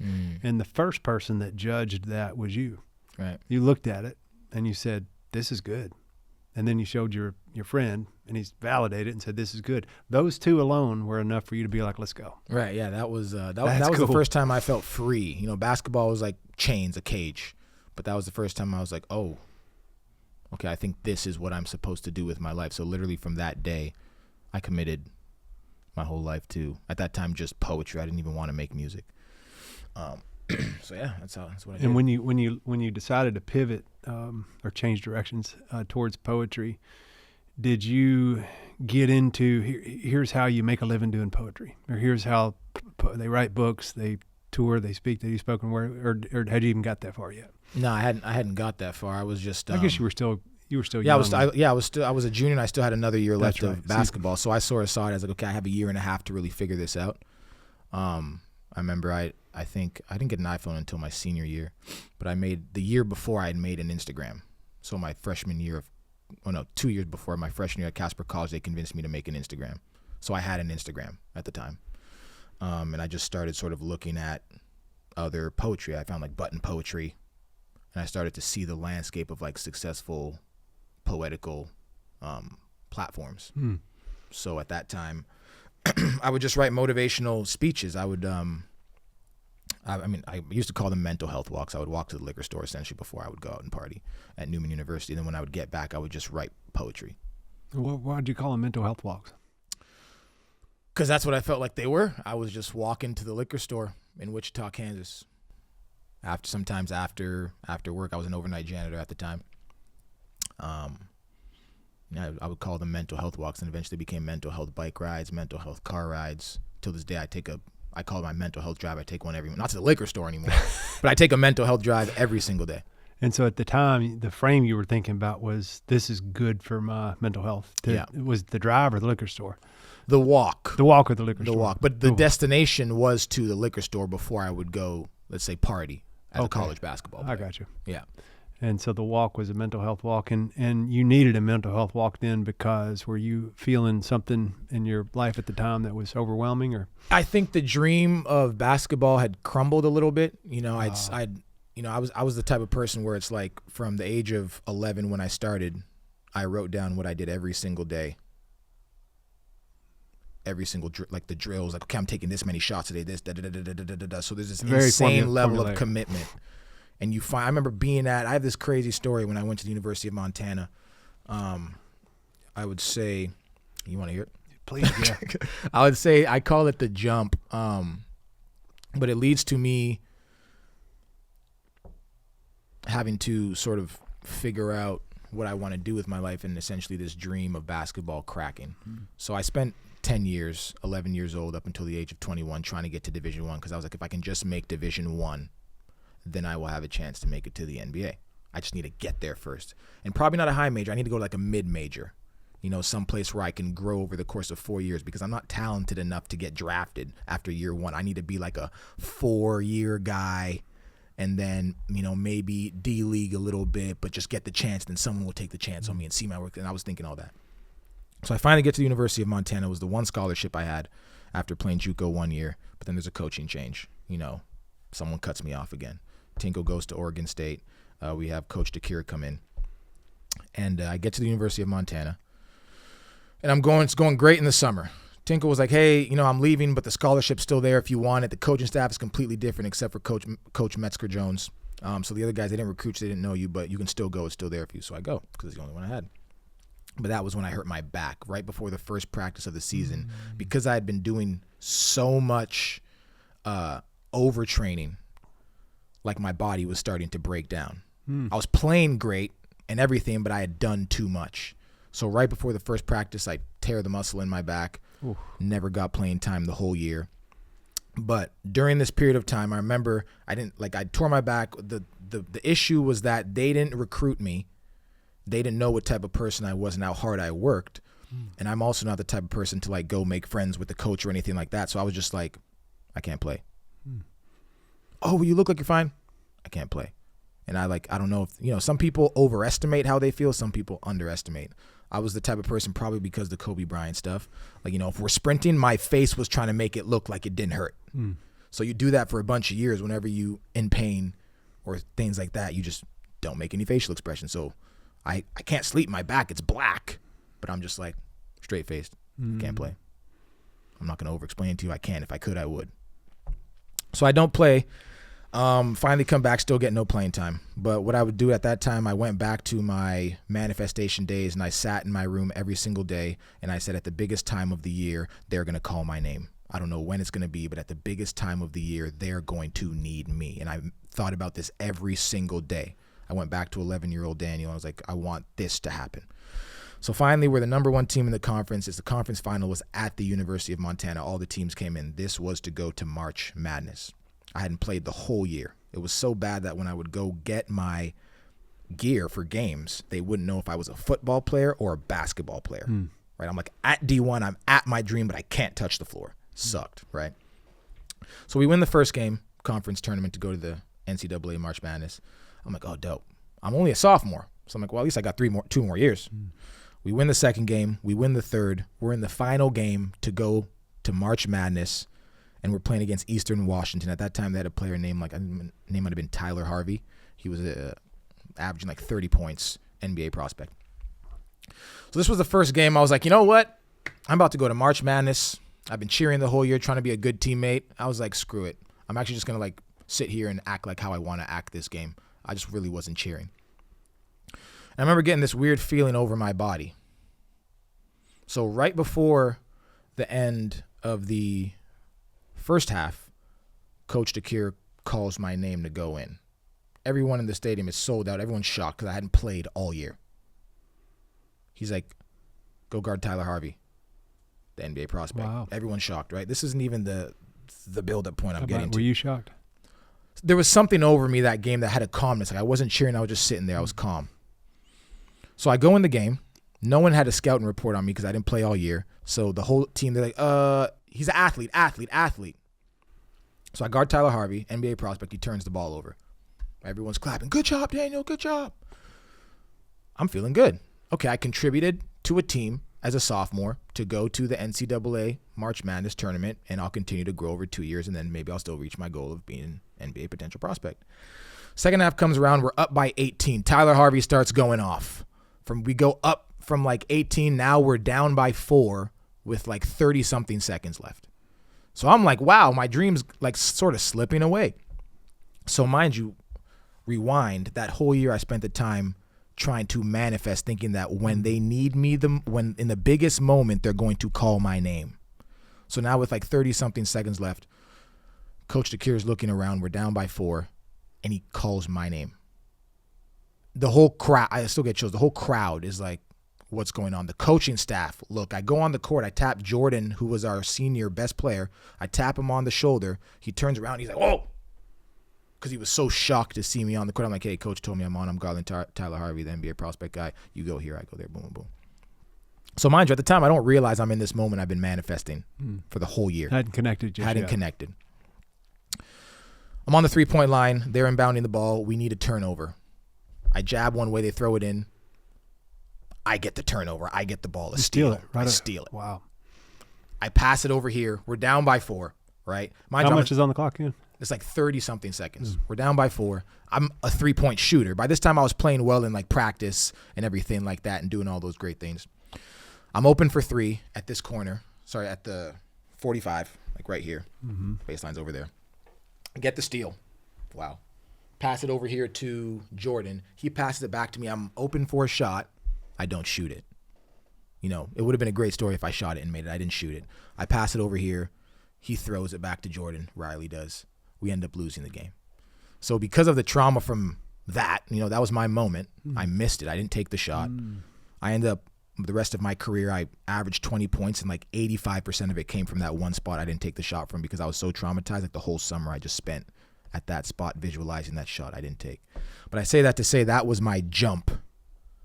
And the first person that judged that was you. Right. You looked at it and you said, this is good. And then you showed your friend and he's validated and said, this is good. Those two alone were enough for you to be like, let's go. Right. Yeah. That was cool. The first time I felt free. Basketball was like chains, a cage, but that was the first time I was like, oh, okay, I think this is what I'm supposed to do with my life. So literally from that day, I committed my whole life to, at that time, just poetry. I didn't even want to make music. So yeah, that's what I did. And when you decided to pivot or change directions towards poetry, did you get into here's how you make a living doing poetry, or here's how they write books, they tour, they speak, they do spoken word, or had you even got that far yet? No, I hadn't got that far. I was just. I guess you were still young. I was a junior, and I still had another year left of basketball. So I sort of saw it as like, okay, I have a year and a half to really figure this out. I remember I think I didn't get an iPhone until my senior year, but the year before I had made an Instagram. So my freshman year 2 years before my freshman year at Casper College, they convinced me to make an Instagram. So I had an Instagram at the time. And I just started sort of looking at, other poetry. I found like button poetry, and I started to see the landscape of like successful poetical platforms. So at that time, I would just write motivational speeches. I would, I used to call them mental health walks. I would walk to the liquor store essentially before I would go out and party at Newman University. And then when I would get back, I would just write poetry. Why did you call them mental health walks? Because that's what I felt like they were. I was just walking to the liquor store in Wichita, Kansas. Sometimes after work, I was an overnight janitor at the time. I would call them mental health walks, and eventually became mental health bike rides, mental health car rides. Till this day, I call it my mental health drive. I take one not to the liquor store anymore, but I take a mental health drive every single day. And so at the time, the frame you were thinking about was, this is good for my mental health. Was the drive or the liquor store? The walk. The walk or the liquor store? The walk. But the destination was to the liquor store before I would go, let's say, party as a college basketball player. I got you. Yeah. And so the walk was a mental health walk, and you needed a mental health walk then because were you feeling something in your life at the time that was overwhelming, or? I think the dream of basketball had crumbled a little bit. I was the type of person where it's like from the age of 11 when I started, I wrote down what I did every single day. Every single like the drills, like, okay, I'm taking this many shots today. This So there's this insane level of commitment. And I remember I have this crazy story when I went to the University of Montana. I would say, you want to hear it? Please, yeah. I would say I call it the jump, but it leads to me having to sort of figure out what I want to do with my life, and essentially this dream of basketball cracking. So I spent 10 years, 11 years old, up until the age of 21, trying to get to Division I, because I was like, if I can just make Division I, then I will have a chance to make it to the NBA. I just need to get there first. And probably not a high major. I need to go to like a mid-major, someplace where I can grow over the course of 4 years, because I'm not talented enough to get drafted after year one. I need to be like a 4-year guy, and then, maybe D-League a little bit, but just get the chance. Then someone will take the chance on me and see my work. And I was thinking all that. So I finally get to the University of Montana. It was the one scholarship I had after playing JUCO 1 year. But then there's a coaching change. Someone cuts me off again. Tinko goes to Oregon State. We have Coach DeKira come in. And I get to the University of Montana. And it's going great in the summer. Tinko was like, hey, I'm leaving, but the scholarship's still there if you want it. The coaching staff is completely different except for Coach Metzger-Jones. So the other guys, they didn't recruit you, they didn't know you, but you can still go. It's still there for you. So I go, because it's the only one I had. But that was when I hurt my back, right before the first practice of the season. Because I had been doing so much overtraining, like my body was starting to break down. I was playing great and everything, but I had done too much. So right before the first practice, I tear the muscle in my back. Oof. Never got playing time the whole year. But during this period of time, I remember I tore my back. The issue was that they didn't recruit me. They didn't know what type of person I was and how hard I worked. And I'm also not the type of person to like go make friends with the coach or anything like that. So I was just like, I can't play. Oh, well, you look like you're fine. I can't play. And I don't know if, some people overestimate how they feel. Some people underestimate. I was the type of person, probably because of the Kobe Bryant stuff. If we're sprinting, my face was trying to make it look like it didn't hurt. So you do that for a bunch of years. Whenever you in pain or things like that, you just don't make any facial expression. So I can't sleep. My back, it's black. But I'm just like straight-faced. Can't play. I'm not going to over-explain to you. I can. If I could, I would. So I don't play. Finally come back, still get no playing time. But what I would do at that time, I went back to my manifestation days, and I sat in my room every single day, and I said, at the biggest time of the year, they're going to call my name. I don't know when it's going to be, but at the biggest time of the year, they're going to need me. And I thought about this every single day. I went back to 11-year-old Daniel. I was like, I want this to happen. So finally, we're the number one team in the conference. The conference final was at the University of Montana. All the teams came in. This was to go to March Madness. I hadn't played the whole year. It was so bad that when I would go get my gear for games, they wouldn't know if I was a football player or a basketball player. Right? I'm like, at D1, I'm at my dream, but I can't touch the floor. Sucked, right? So we win the first game, conference tournament, to go to the NCAA March Madness. I'm like, oh, dope. I'm only a sophomore. So I'm like, well, at least I got 2 more years. We win the second game. We win the third. We're in the final game to go to March Madness. and we're playing against Eastern Washington. At that time, they had a player named name might have been Tyler Harvey. He was averaging like 30 points, NBA prospect. So this was the first game. I was like, you know what? I'm about to go to March Madness. I've been cheering the whole year, trying to be a good teammate. I was like, screw it. I'm actually just going to like sit here and act like how I want to act this game. I just really wasn't cheering. And I remember getting this weird feeling over my body. So right before the end of the first half, Coach DeCure calls my name to go in. Everyone in the stadium is sold out. Everyone's shocked because I hadn't played all year. He's like, go guard Tyler Harvey, the NBA prospect. Wow. Everyone's shocked, right? This isn't even the build-up point I'm getting to. Were you shocked? There was something over me that game that had a calmness. Like I wasn't cheering. I was just sitting there. I was calm. So I go in the game. No one had a scouting report on me because I didn't play all year. So the whole team, they're like, he's an athlete. So I guard Tyler Harvey, NBA prospect. He turns the ball over. Everyone's clapping. Good job, Daniel. Good job. I'm feeling good. Okay, I contributed to a team as a sophomore to go to the NCAA March Madness tournament, and I'll continue to grow over 2 years, and then maybe I'll still reach my goal of being an NBA potential prospect. Second half comes around. We're up by 18. Tyler Harvey starts going off. We go up from like 18. Now we're down by 4 with like 30-something seconds left. So I'm like, wow, my dream's like sort of slipping away. So mind you, rewind, that whole year I spent the time trying to manifest, thinking that when they need me, when in the biggest moment, they're going to call my name. So now with like 30-something seconds left, Coach DeCure is looking around. We're down by 4, and he calls my name. The whole crowd, I still get chills. The whole crowd is like, what's going on? The coaching staff, look, I go on the court. I tap Jordan, who was our senior best player. I tap him on the shoulder. He turns around. He's like, whoa. Because he was so shocked to see me on the court. I'm like, hey, coach told me I'm on. I'm guarding Tyler Harvey, the NBA prospect guy. You go here, I go there, boom, boom, boom. So mind you, at the time, I don't realize I'm in this moment I've been manifesting for the whole year. Hadn't connected just yet. Connected. I'm on the three-point line. They're inbounding the ball. We need a turnover. I jab one way. They throw it in. I get the turnover. I get the ball. I steal it. Wow. I pass it over here. We're down by 4, right? How much is on the clock again? It's like 30-something seconds. We're down by 4. I'm a three-point shooter. By this time, I was playing well in like practice and everything like that and doing all those great things. I'm open for 3 at this corner. Sorry, at the 45, like right here. Baseline's over there. I get the steal. Wow. Pass it over here to Jordan. He passes it back to me. I'm open for a shot. I don't shoot it. You know, it would have been a great story if I shot it and made it. I didn't shoot it. I pass it over here. He throws it back to Jordan. Riley does. We end up losing the game. So because of the trauma from that, you know, that was my moment. I missed it. I didn't take the shot. I ended up, the rest of my career, I averaged 20 points, and like 85% of it came from that one spot I didn't take the shot from because I was so traumatized. Like the whole summer I just spent at that spot visualizing that shot I didn't take. But I say that to say that was my jump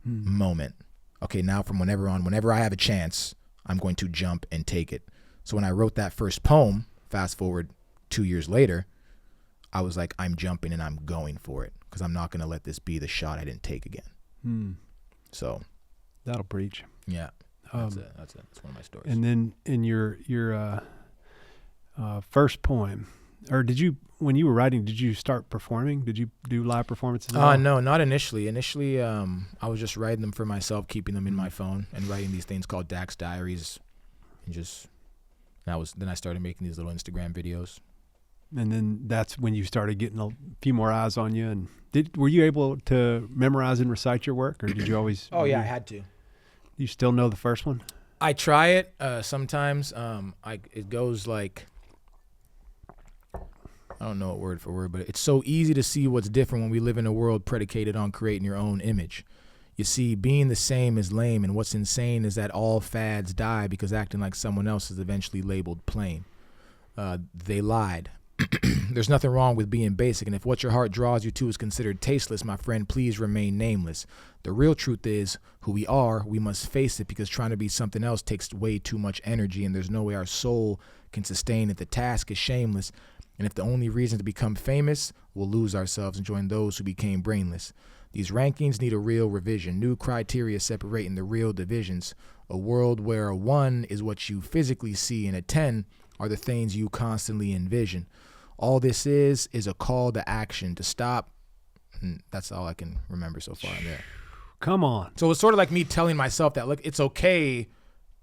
moment. Okay, now from whenever I have a chance, I'm going to jump and take it. So when I wrote that first poem, fast forward 2 years later, I was like, I'm jumping and I'm going for it because I'm not going to let this be the shot I didn't take again. So that'll preach. Yeah, that's it. That's one of my stories. And then in your first poem, or when you were writing, did you start performing? Did you do live performances? No, not initially. Initially, I was just writing them for myself, keeping them in my phone, and writing these things called Dax Diaries, and then I started making these little Instagram videos. And then that's when you started getting a few more eyes on you. And were you able to memorize and recite your work, or did you always? Oh yeah, I had to. You still know the first one? I try it sometimes. It goes like, I don't know it word for word, but it's so easy to see what's different when we live in a world predicated on creating your own image. You see, being the same is lame, and what's insane is that all fads die because acting like someone else is eventually labeled plain. They lied. There's nothing wrong with being basic, and if what your heart draws you to is considered tasteless, my friend, please remain nameless. The real truth is, who we are, we must face it, because trying to be something else takes way too much energy, and there's no way our soul can sustain it. The task is shameless, and if the only reason to become famous, we'll lose ourselves and join those who became brainless. These rankings need a real revision, new criteria separating the real divisions, a world where a 1 is what you physically see and a 10 are the things you constantly envision. All this is a call to action, to stop. And that's all I can remember so far in there. Come on. So it's sort of like me telling myself that, look, it's okay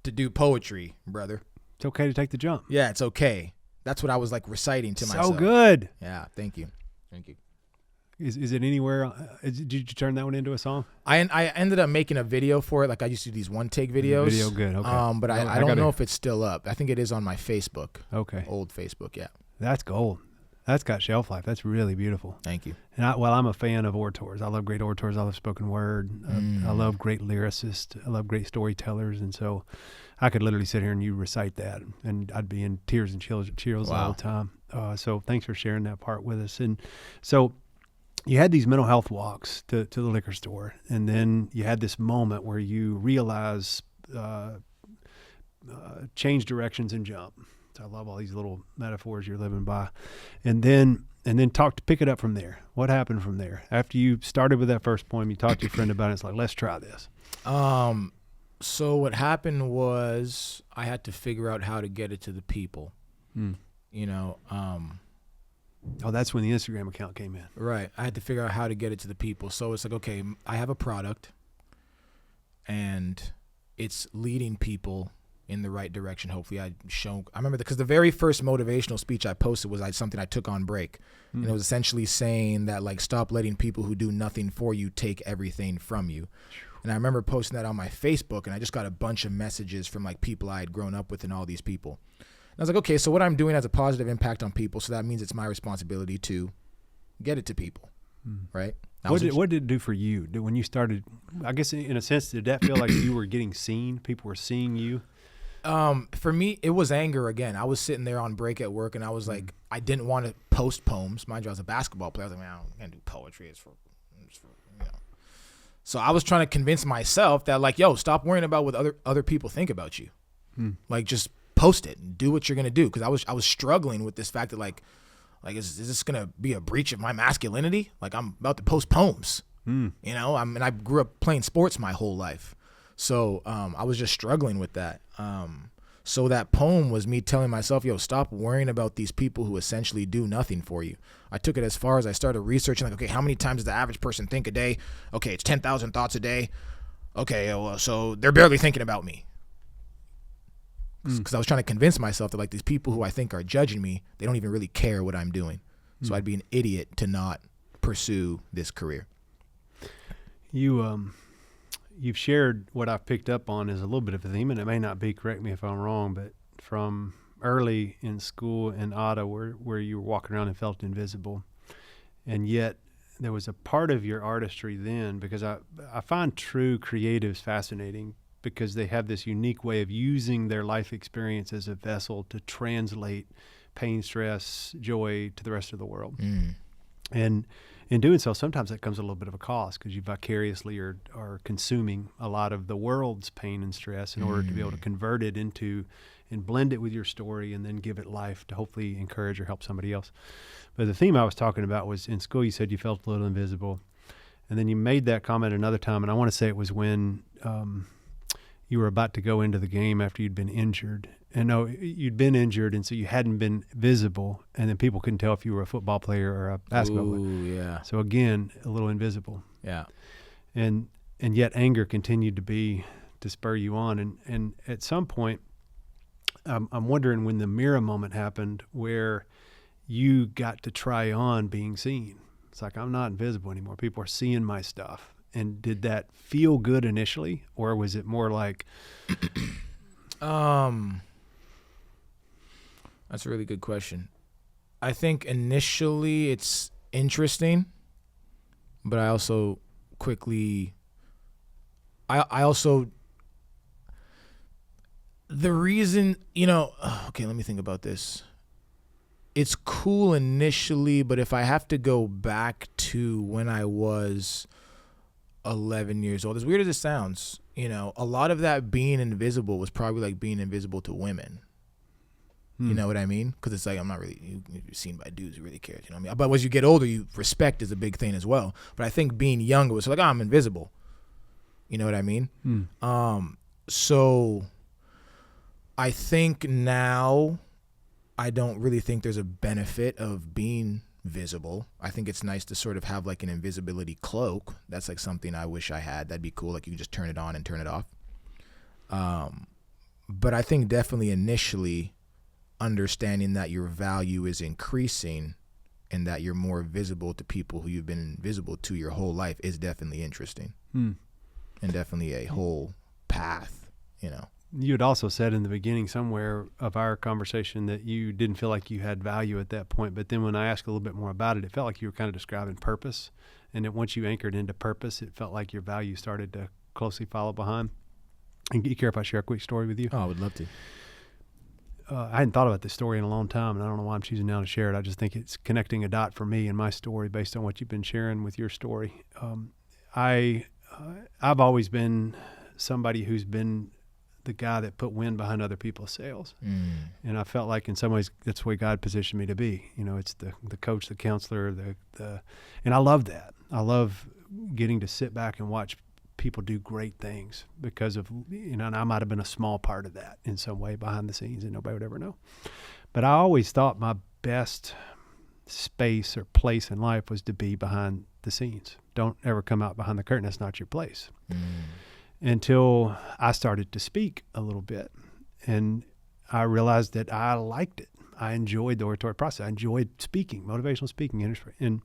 to do poetry, brother. It's okay to take the jump. Yeah, it's okay. That's what I was like reciting to myself. So good. Yeah, thank you. Thank you. Is it anywhere? Did you turn that one into a song? I ended up making a video for it. Like I used to do these one-take videos. Video good, okay. But I don't know if it's still up. I think it is on my Facebook. Okay. Old Facebook, yeah. That's gold. That's got shelf life. That's really beautiful. Thank you. And I'm a fan of orators. I love great orators. I love spoken word. I love great lyricists. I love great storytellers. And so I could literally sit here and you recite that, and I'd be in tears and chills all the time. So thanks for sharing that part with us. And so you had these mental health walks to the liquor store, and then you had this moment where you realize change directions and jump. So I love all these little metaphors you're living by. And then pick it up from there. What happened from there? After you started with that first poem, you talked to your friend about it. It's like, let's try this. So what happened was I had to figure out how to get it to the people. You know, oh, that's when the Instagram account came in. Right. I had to figure out how to get it to the people. So it's like, okay, I have a product and it's leading people in the right direction. Hopefully I remember because the very first motivational speech I posted was something I took on break. And it was essentially saying that, like, stop letting people who do nothing for you take everything from you. And I remember posting that on my Facebook, and I just got a bunch of messages from like people I had grown up with and all these people. And I was like, okay, so what I'm doing has a positive impact on people. So that means it's my responsibility to get it to people. Right. What did it do for you? When you started, I guess in a sense, did that feel like you were getting seen? People were seeing you? For me, it was anger again. I was sitting there on break at work, and I was like, I didn't want to post poems. Mind you, I was a basketball player. I was like, man, I can't do poetry. It's for you know. So I was trying to convince myself that, like, yo, stop worrying about what other people think about you. Like, just post it and do what you're gonna do. Because I was struggling with this fact that like is this gonna be a breach of my masculinity? Like, I'm about to post poems. You know, and I grew up playing sports my whole life. So I was just struggling with that. So that poem was me telling myself, yo, stop worrying about these people who essentially do nothing for you. I took it as far as I started researching, like, okay, how many times does the average person think a day? Okay, it's 10,000 thoughts a day. Okay, well, so they're barely thinking about me. Because I was trying to convince myself that, like, these people who I think are judging me, they don't even really care what I'm doing. So I'd be an idiot to not pursue this career. You've shared what I've picked up on is a little bit of a theme, and it may not be, correct me if I'm wrong, but from early in school in Ottawa where you were walking around and felt invisible, and yet there was a part of your artistry then, because I find true creatives fascinating because they have this unique way of using their life experience as a vessel to translate pain, stress, joy to the rest of the world. And in doing so, sometimes that comes at a little bit of a cost because you vicariously are consuming a lot of the world's pain and stress in order to be able to convert it into and blend it with your story and then give it life to hopefully encourage or help somebody else. But the theme I was talking about was in school, you said you felt a little invisible. And then you made that comment another time, and I want to say it was when you were about to go into the game after you'd been injured. And no, you'd been injured, and so you hadn't been visible, and then people couldn't tell if you were a football player or a basketball player. Ooh, yeah. So again, a little invisible. Yeah. And yet anger continued to spur you on. And at some point, I'm wondering when the mirror moment happened where you got to try on being seen. It's like, I'm not invisible anymore. People are seeing my stuff. And did that feel good initially, or was it more like... That's a really good question. I think initially it's interesting, but I also quickly, the reason, okay, let me think about this. It's cool initially, but if I have to go back to when I was 11 years old, as weird as it sounds, a lot of that being invisible was probably like being invisible to women. You know what I mean? Because it's like, I'm not really, you're seen by dudes who really care. You know what I mean? But as you get older, respect is a big thing as well. But I think being younger was like, I'm invisible. You know what I mean? So I think now I don't really think there's a benefit of being visible. I think it's nice to sort of have like an invisibility cloak. That's like something I wish I had. That'd be cool. Like you can just turn it on and turn it off. But I think definitely initially understanding that your value is increasing and that you're more visible to people who you've been invisible to your whole life is definitely interesting. And definitely a whole path, you know. You had also said in the beginning somewhere of our conversation that you didn't feel like you had value at that point. But then when I asked a little bit more about it, it felt like you were kind of describing purpose. And that once you anchored into purpose, it felt like your value started to closely follow behind. And do you care if I share a quick story with you? Oh, I would love to. I hadn't thought about this story in a long time, and I don't know why I'm choosing now to share it. I just think it's connecting a dot for me and my story based on what you've been sharing with your story. I've always been somebody who's been the guy that put wind behind other people's sails. And I felt like in some ways that's the way God positioned me to be. You know, it's the coach, the counselor, and I love that. I love getting to sit back and watch people do great things because of, you know, and I might have been a small part of that in some way behind the scenes and nobody would ever know. But I always thought my best space or place in life was to be behind the scenes. Don't ever come out behind the curtain. That's not your place. Until I started to speak a little bit and I realized that I liked it. I enjoyed the oratory process. I enjoyed speaking, motivational speaking, and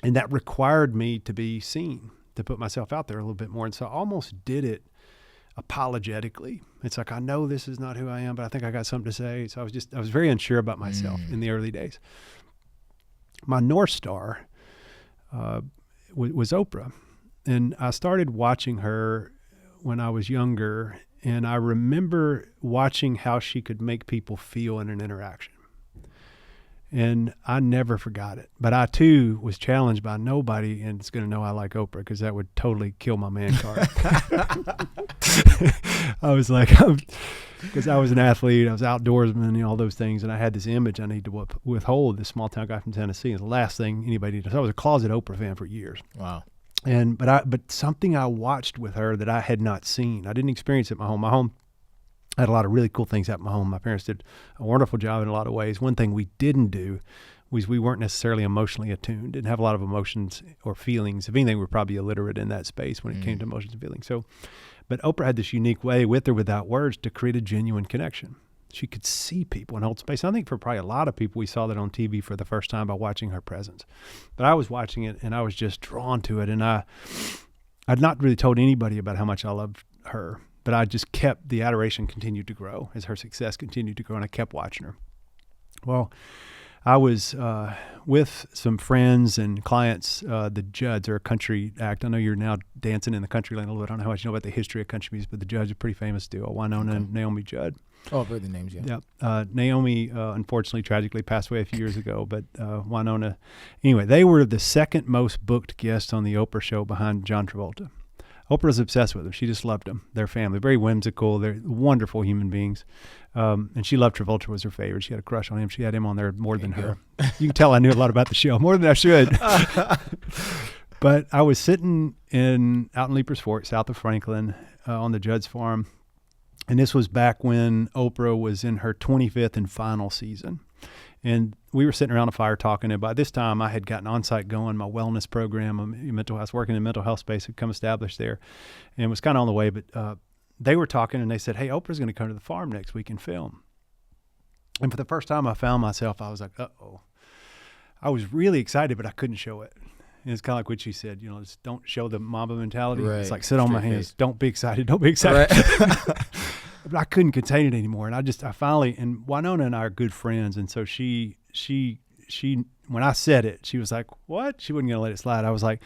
that required me to be seen, to put myself out there a little bit more. And so I almost did it apologetically. It's like, I know this is not who I am, but I think I got something to say. So I was very unsure about myself in the early days. My North Star was Oprah. And I started watching her when I was younger, and I remember watching how she could make people feel in an interaction. And I never forgot it. But I, too, was challenged by nobody, and it's going to know I like Oprah because that would totally kill my man card. I was like, because I was an athlete, I was outdoorsman, you know, all those things, and I had this image I need to withhold, this small-town guy from Tennessee. And the last thing anybody needed. So I was a closet Oprah fan for years. Wow. But something I watched with her that I had not seen. I didn't experience it at my home. My home had a lot of really cool things at my home. My parents did a wonderful job in a lot of ways. One thing we didn't do was we weren't necessarily emotionally attuned, didn't have a lot of emotions or feelings. If anything, we were probably illiterate in that space when it came to emotions and feelings. So, but Oprah had this unique way, with or without words, to create a genuine connection. She could see people and hold space. I think for probably a lot of people, we saw that on TV for the first time by watching her presence. But I was watching it, and I was just drawn to it. And I'd not really told anybody about how much I loved her, but I just kept, the adoration continued to grow as her success continued to grow, and I kept watching her. Well, I was with some friends and clients, the Judds, or a country act. I know you're now dancing in the country lane a little bit. I don't know how much you know about the history of country music, but the Judds are a pretty famous duo, Winona and Naomi Judd. Oh, I've heard the names, yeah. Yeah. Naomi, unfortunately, tragically passed away a few years ago, but Winona, anyway, they were the second most booked guest on the Oprah show behind John Travolta. Oprah's obsessed with them. She just loved them, their family. Very whimsical. They're wonderful human beings. And she loved Travolta, was her favorite. She had a crush on him. She had him on there more than her. You can tell I knew a lot about the show, more than I should. But I was sitting out in Leapers Fork, south of Franklin, on the Judd's farm. And this was back when Oprah was in her 25th and final season. And we were sitting around a fire talking. And by this time, I had gotten on-site going. My wellness program, mental health, working in the mental health space, had come established there. And it was kind of on the way. But they were talking, and they said, hey, Oprah's going to come to the farm next week and film. And for the first time I found myself, I was like, uh-oh. I was really excited, but I couldn't show it. And it's kind of like what she said, you know, just don't show the Mamba mentality. Right. It's like, sit on my hands. Don't be excited. Don't be excited. Right. But I couldn't contain it anymore. And I finally, and Winona and I are good friends. And so she, when I said it, she was like, what? She wasn't going to let it slide. I was like,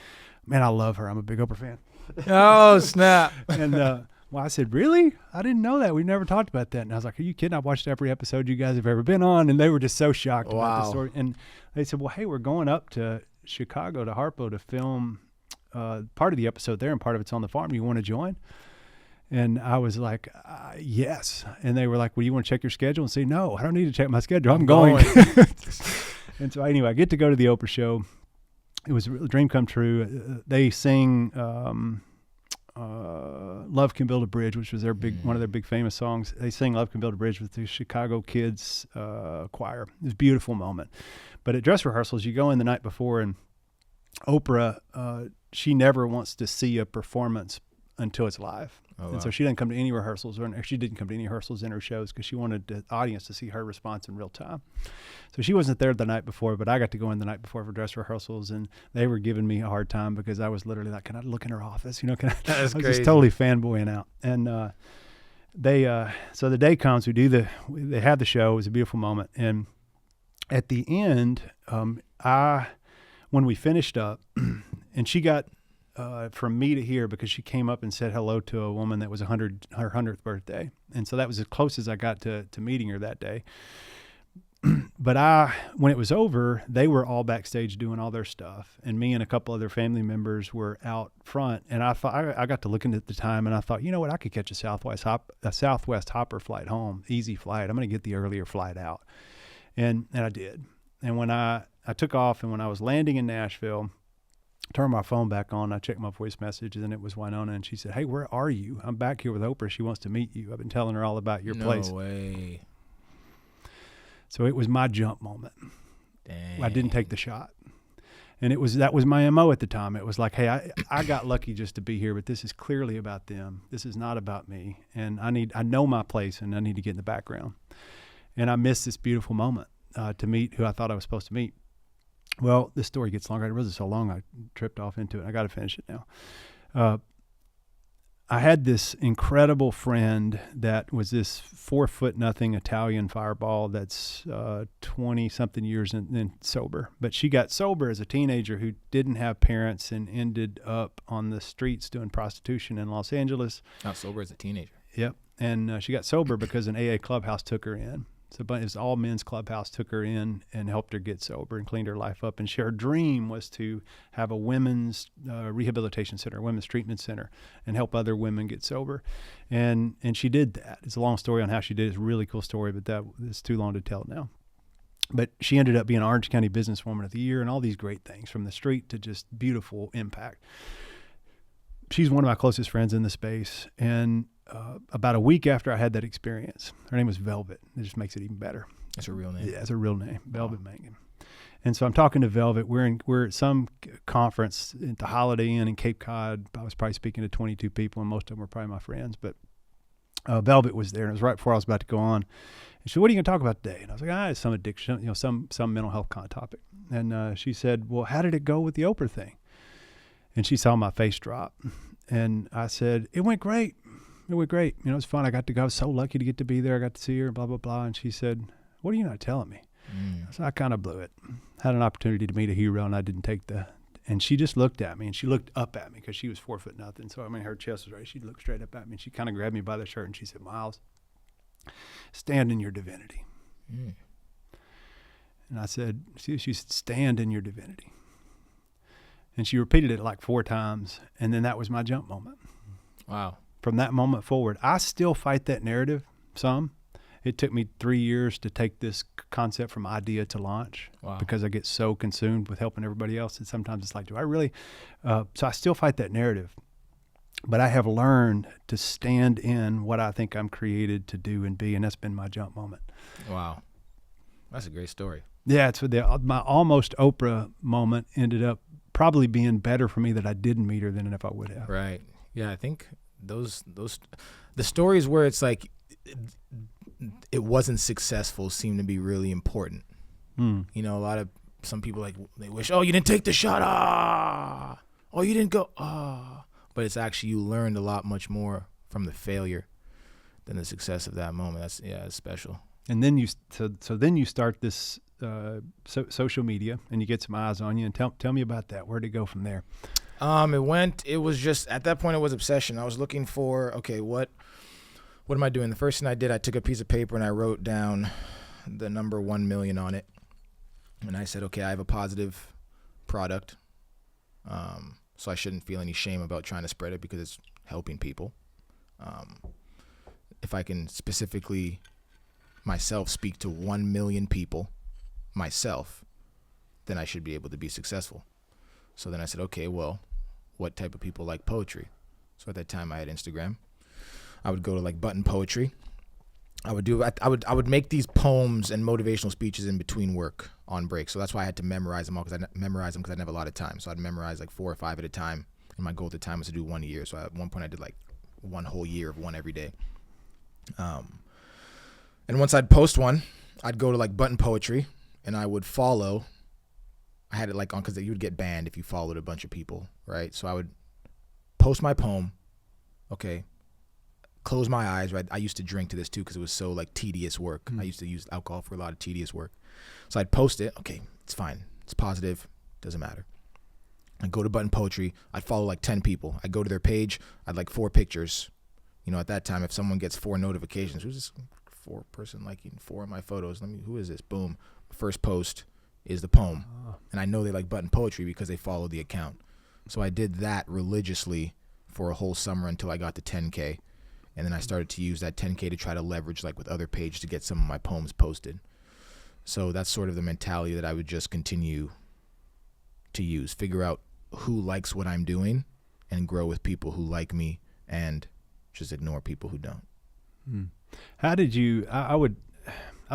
man, I love her. I'm a big Oprah fan. Oh, snap. And, well, I said, really? I didn't know that. We never talked about that. And I was like, are you kidding? I've watched every episode you guys have ever been on. And they were just so shocked about the story. And they said, well, hey, we're going up to Chicago to Harpo to film part of the episode there, and part of it's on the farm. You want to join? And I was like, yes. And they were like, well, you want to check your schedule? And say, no, I don't need to check my schedule. I'm going. And so anyway, I get to go to the Oprah show. It was a dream come true. They sing Love Can Build a Bridge, which was their one of their big famous songs. They sang Love Can Build a Bridge with the Chicago Kids choir. It was a beautiful moment. But at dress rehearsals, you go in the night before, and Oprah, she never wants to see a performance until it's live. Oh, wow. And so she didn't come to any rehearsals, or she didn't come to any rehearsals in her shows because she wanted the audience to see her response in real time. So she wasn't there the night before, but I got to go in the night before for dress rehearsals, and they were giving me a hard time because I was literally like, can I look in her office? You know, I was just totally fanboying out. And so the day comes, they have the show. It was a beautiful moment. And at the end, when we finished up, and she got from me to here because she came up and said hello to a woman that was her 100th birthday. And so that was as close as I got to meeting her that day. But when it was over, they were all backstage doing all their stuff. And me and a couple other family members were out front. And I thought, I got to looking at the time, and I thought, you know what, I could catch a Southwest Hopper flight home, easy flight. I'm going to get the earlier flight out. And I did. And when I took off, and when I was landing in Nashville, turned my phone back on, I checked my voice message, and it was Winona, and she said, hey, where are you? I'm back here with Oprah. She wants to meet you. I've been telling her all about your place. No way. So it was my jump moment. Dang. I didn't take the shot. And that was my MO at the time. It was like, hey, I got lucky just to be here, but this is clearly about them. This is not about me. And I know my place, and I need to get in the background. And I missed this beautiful moment to meet who I thought I was supposed to meet. Well, this story gets longer. It wasn't so long. I tripped off into it. I got to finish it now. I had this incredible friend that was this 4'0" Italian fireball that's 20-something years and sober. But she got sober as a teenager who didn't have parents and ended up on the streets doing prostitution in Los Angeles. Not sober as a teenager. Yep. And she got sober because an AA clubhouse took her in. So it was all men's clubhouse, took her in and helped her get sober and cleaned her life up. And her dream was to have a women's rehabilitation center, a women's treatment center, and help other women get sober. And she did that. It's a long story on how she did it. It's a really cool story, but it's too long to tell now. But she ended up being Orange County Businesswoman of the Year and all these great things, from the street to just beautiful impact. She's one of my closest friends in the space. And about a week after I had that experience, her name was Velvet. It just makes it even better. That's her real name. Yeah, it's a real name, Velvet Mangan. And so I'm talking to Velvet. We're at some conference at the Holiday Inn in Cape Cod. I was probably speaking to 22 people, and most of them were probably my friends. But Velvet was there, and it was right before I was about to go on. And she said, "What are you going to talk about today?" And I was like, it's some addiction, some mental health kind of topic. And she said, "Well, how did it go with the Oprah thing?" And she saw my face drop, and I said, "It went great. It went great. It was fun. I was so lucky to get to be there. I got to see her, blah, blah, blah." And she said, "What are you not telling me?" So I kind of blew it. Had an opportunity to meet a hero, and I didn't take and she just looked at me, and she looked up at me because she was 4'0". So, her chest was right. She looked straight up at me, and she kind of grabbed me by the shirt, and she said, "Miles, stand in your divinity." And I said, she said, "Stand in your divinity." And she repeated it like 4 times, and then that was my jump moment. Wow. From that moment forward, I still fight that narrative some. It took me 3 years to take this concept from idea to launch. Wow. Because I get so consumed with helping everybody else. And sometimes it's like, do I really? So I still fight that narrative. But I have learned to stand in what I think I'm created to do and be, and that's been my jump moment. Wow. That's a great story. Yeah, it's my almost Oprah moment ended up probably being better for me that I didn't meet her than if I would have. Right. Yeah, I think those the stories where it's like it wasn't successful seem to be really important. Some people they wish, "Oh, you didn't take the shot. Oh, you didn't go. But it's actually, you learned a lot much more from the failure than the success of that moment. It's special. And then you start this social media, and you get some eyes on you. And tell me about that. Where'd it go from there? It was just, at that point, it was obsession. I was looking for, okay, what am I doing? The first thing I did, I took a piece of paper and I wrote down the number 1 million on it. And I said, okay, I have a positive product. So I shouldn't feel any shame about trying to spread it because it's helping people. If I can specifically myself speak to 1 million people myself, then I should be able to be successful. So then I said, okay, well, what type of people like poetry? So at that time I had Instagram. I would go to like Button Poetry. I would make these poems and motivational speeches in between work on break. So that's why I had to memorize them all, because I didn't have a lot of time. So I'd memorize like 4 or 5 at a time. And my goal at the time was to do one a year. So at one point I did like one whole year of one every day. And once I'd post one, I'd go to like Button Poetry and I would follow. I had it like on, because you would get banned if you followed a bunch of people, right? So I would post my poem. Okay. Close my eyes, right? I used to drink to this too because it was so like tedious work. I used to use alcohol for a lot of tedious work. So I'd post it. Okay, it's fine. It's positive. Doesn't matter. I'd go to Button Poetry. I'd follow like 10 people. I'd go to their page. I'd like 4 pictures. You know, at that time, if someone gets 4 notifications, who's this 4 person liking 4 of my photos? Who is this? Boom. First post is the poem. And I know they like Button Poetry because they follow the account. So I did that religiously for a whole summer until I got to 10K. And then I started to use that 10K to try to leverage like with other pages to get some of my poems posted. So that's sort of the mentality that I would just continue to use. Figure out who likes what I'm doing and grow with people who like me and just ignore people who don't. How did you, I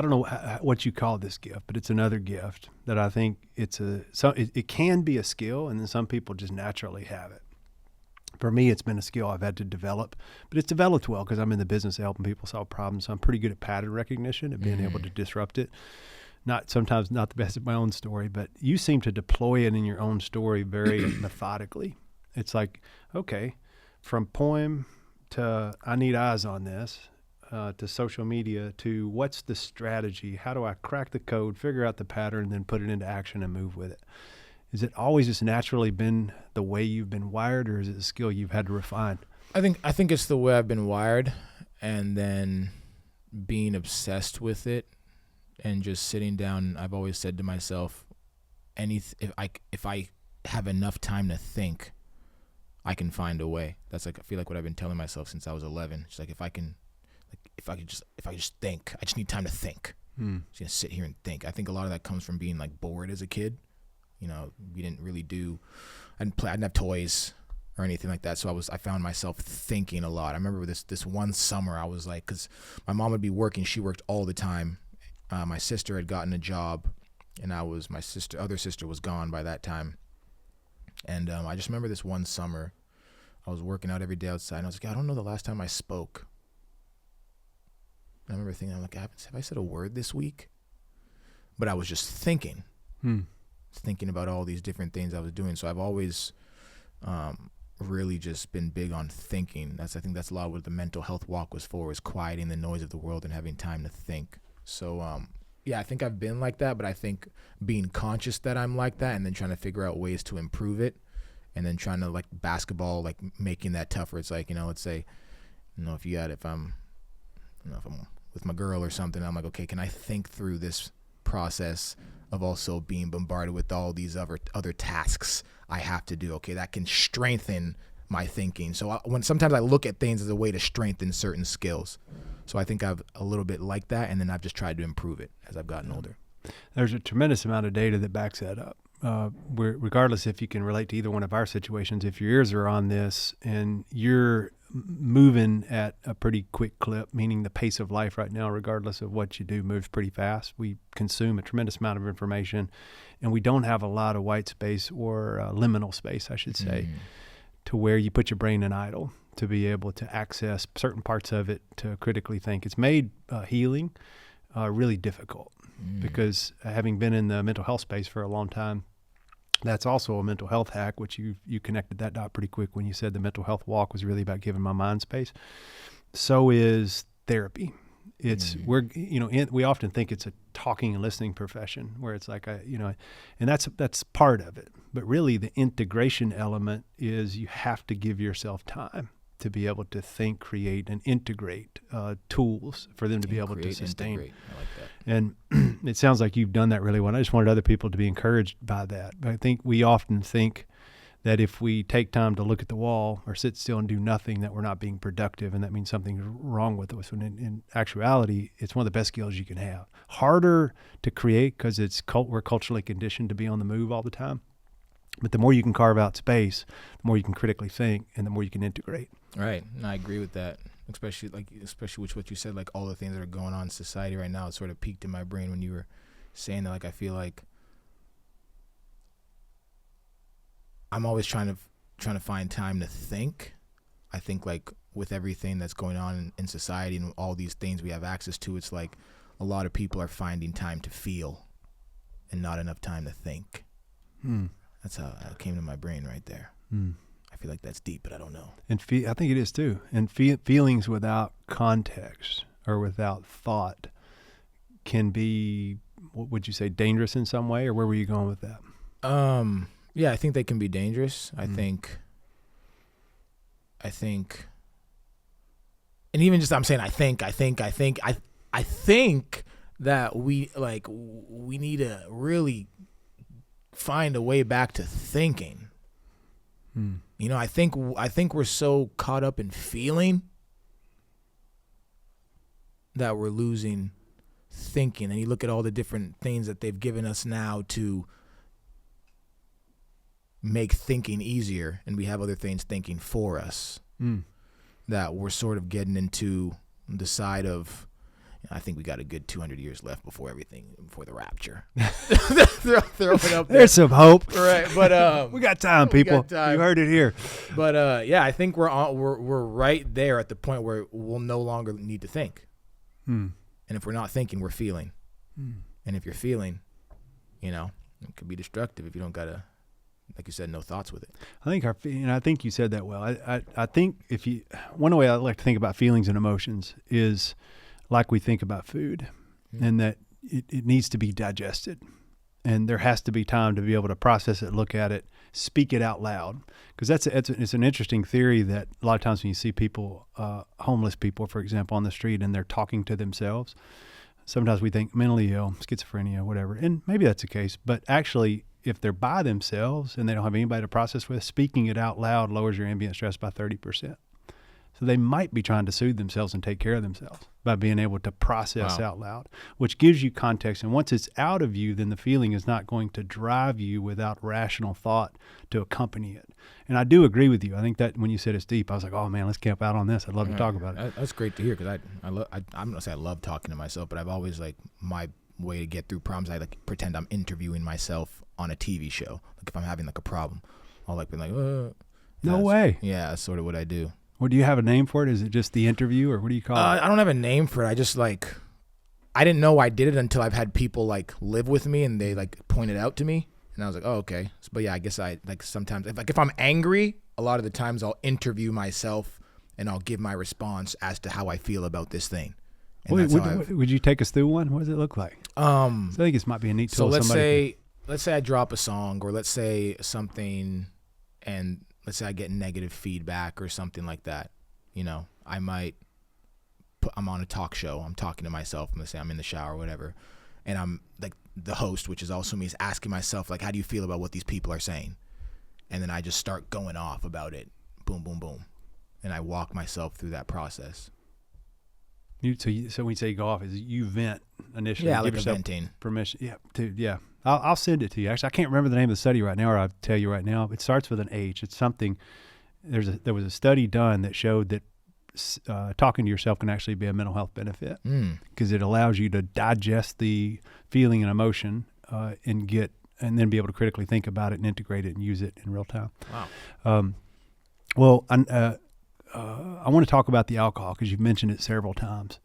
don't know what you call this gift, but it's another gift that I think it can be a skill, and then some people just naturally have it. For me, it's been a skill I've had to develop, but it's developed well because I'm in the business of helping people solve problems. So I'm pretty good at pattern recognition and being able to disrupt it. Sometimes not the best at my own story, but you seem to deploy it in your own story very methodically. It's like, okay, from poem to I need eyes on this, to social media, to what's the strategy? How do I crack the code, figure out the pattern, then put it into action and move with it? Is it always just naturally been the way you've been wired, or is it a skill you've had to refine? I think it's the way I've been wired, and then being obsessed with it and just sitting down. I've always said to myself, if I have enough time to think, I can find a way. That's like, I feel like what I've been telling myself since I was 11. It's like if I just think, I just need time to think. Just gonna sit here and think. I think a lot of that comes from being like bored as a kid. You know, we didn't really I didn't have toys or anything like that. So I found myself thinking a lot. I remember this one summer I was like, because my mom would be working, she worked all the time. My sister had gotten a job, and other sister was gone by that time. And I just remember this one summer, I was working out every day outside, and I was like, I don't know the last time I spoke. And I remember thinking, I'm like, have I said a word this week? But I was just thinking. Thinking about all these different things I was doing. So I've always really just been big on thinking. I think that's a lot of what the mental health walk was for, is quieting the noise of the world and having time to think. So I think I've been like that, but I think being conscious that I'm like that and then trying to figure out ways to improve it, and then trying to, like basketball, like making that tougher. It's like, let's say, if I'm with my girl or something, I'm like, okay, can I think through this process of also being bombarded with all these other tasks I have to do? Okay, that can strengthen my thinking. So sometimes I look at things as a way to strengthen certain skills. So I think I've a little bit like that, and then I've just tried to improve it as I've gotten older. There's a tremendous amount of data that backs that up. Regardless if you can relate to either one of our situations, if your ears are on this and you're moving at a pretty quick clip, meaning the pace of life right now, regardless of what you do, moves pretty fast. We consume a tremendous amount of information, and we don't have a lot of white space or liminal space, I should say, to where you put your brain in idle to be able to access certain parts of it to critically think. It's made healing really difficult because having been in the mental health space for a long time, that's also a mental health hack, which you connected that dot pretty quick when you said the mental health walk was really about giving my mind space. So is therapy. It's we often think it's a talking and listening profession where it's like and that's part of it. But really, the integration element is you have to give yourself time to be able to think, create, and integrate tools for them to be able to sustain. Integrate. I like that. And it sounds like you've done that really well. I just wanted other people to be encouraged by that. But I think we often think that if we take time to look at the wall or sit still and do nothing, that we're not being productive, and that means something's wrong with us. When in actuality, it's one of the best skills you can have. Harder to create because we're culturally conditioned to be on the move all the time. But the more you can carve out space, the more you can critically think, and the more you can integrate. Right, and I agree with that. Especially with what you said, like all the things that are going on in society right now. It sort of peaked in my brain when you were saying that. Like I feel like I'm always trying to find time to think. I think like with everything that's going on in society and all these things we have access to, it's like a lot of people are finding time to feel and not enough time to think. That's how it came to my brain right there. I feel like that's deep, but I don't know. And I think it is too. And feelings without context or without thought can be, what would you say, dangerous in some way? Or where were you going with that? Yeah, I think they can be dangerous. I think, and even just I'm saying I think that we need to really find a way back to thinking. You know, I think we're so caught up in feeling that we're losing thinking. And you look at all the different things that they've given us now to make thinking easier, and we have other things thinking for us, that we're sort of getting into the side of, I think we got a good 200 years left before the rapture. Throw it up there. There's some hope. Right, but we got time, people. got time. You heard it here. But yeah, I think we're right there at the point where we'll no longer need to think. And if we're not thinking, we're feeling. And if you're feeling, you know, it could be destructive if you don't got like you said, no thoughts with it. I think you said that well. I think one way I like to think about feelings and emotions is like we think about food, and that it needs to be digested, and there has to be time to be able to process it, look at it, speak it out loud. Because it's an interesting theory that a lot of times when you see people, homeless people, for example, on the street, and they're talking to themselves, sometimes we think mentally ill, schizophrenia, whatever, and maybe that's the case. But actually, if they're by themselves and they don't have anybody to process with, speaking it out loud lowers your ambient stress by 30%. So they might be trying to soothe themselves and take care of themselves by being able to process out loud, which gives you context. And once it's out of you, then the feeling is not going to drive you without rational thought to accompany it. And I do agree with you. I think that when you said it's deep, I was like, oh man, let's camp out on this. I'd love to talk about it. That's great to hear, because I'm going to say I love talking to myself, but I've always my way to get through problems, I pretend I'm interviewing myself on a TV show. Like if I'm having a problem, I'll be like, no way. Yeah, that's sort of what I do. Well, do you have a name for it? Is it just the interview, or what do you call it? I don't have a name for it. I just I didn't know I did it until I've had people live with me and they pointed out to me, and I was like, oh, okay. But yeah, I guess I sometimes if I'm angry, a lot of the times I'll interview myself and I'll give my response as to how I feel about this thing. Would you take us through one? What does it look like? So I think this might be a neat tool. So let's say I drop a song, or let's say something, and let's say I get negative feedback or something like that. You know, I'm on a talk show. I'm talking to myself. Let's say I'm in the shower or whatever. And I'm the host, which is also me, is asking myself, how do you feel about what these people are saying? And then I just start going off about it. Boom, boom, boom. And I walk myself through that process. So when you say go off, is you vent initially? Yeah, give yourself venting. Permission. Yeah, I'll send it to you. Actually, I can't remember the name of the study right now, or I'll tell you right now. It starts with an H. It's something. There was a study done that showed that talking to yourself can actually be a mental health benefit, because it allows you to digest the feeling and emotion and then be able to critically think about it and integrate it and use it in real time. Wow. I want to talk about the alcohol, because you've mentioned it several times.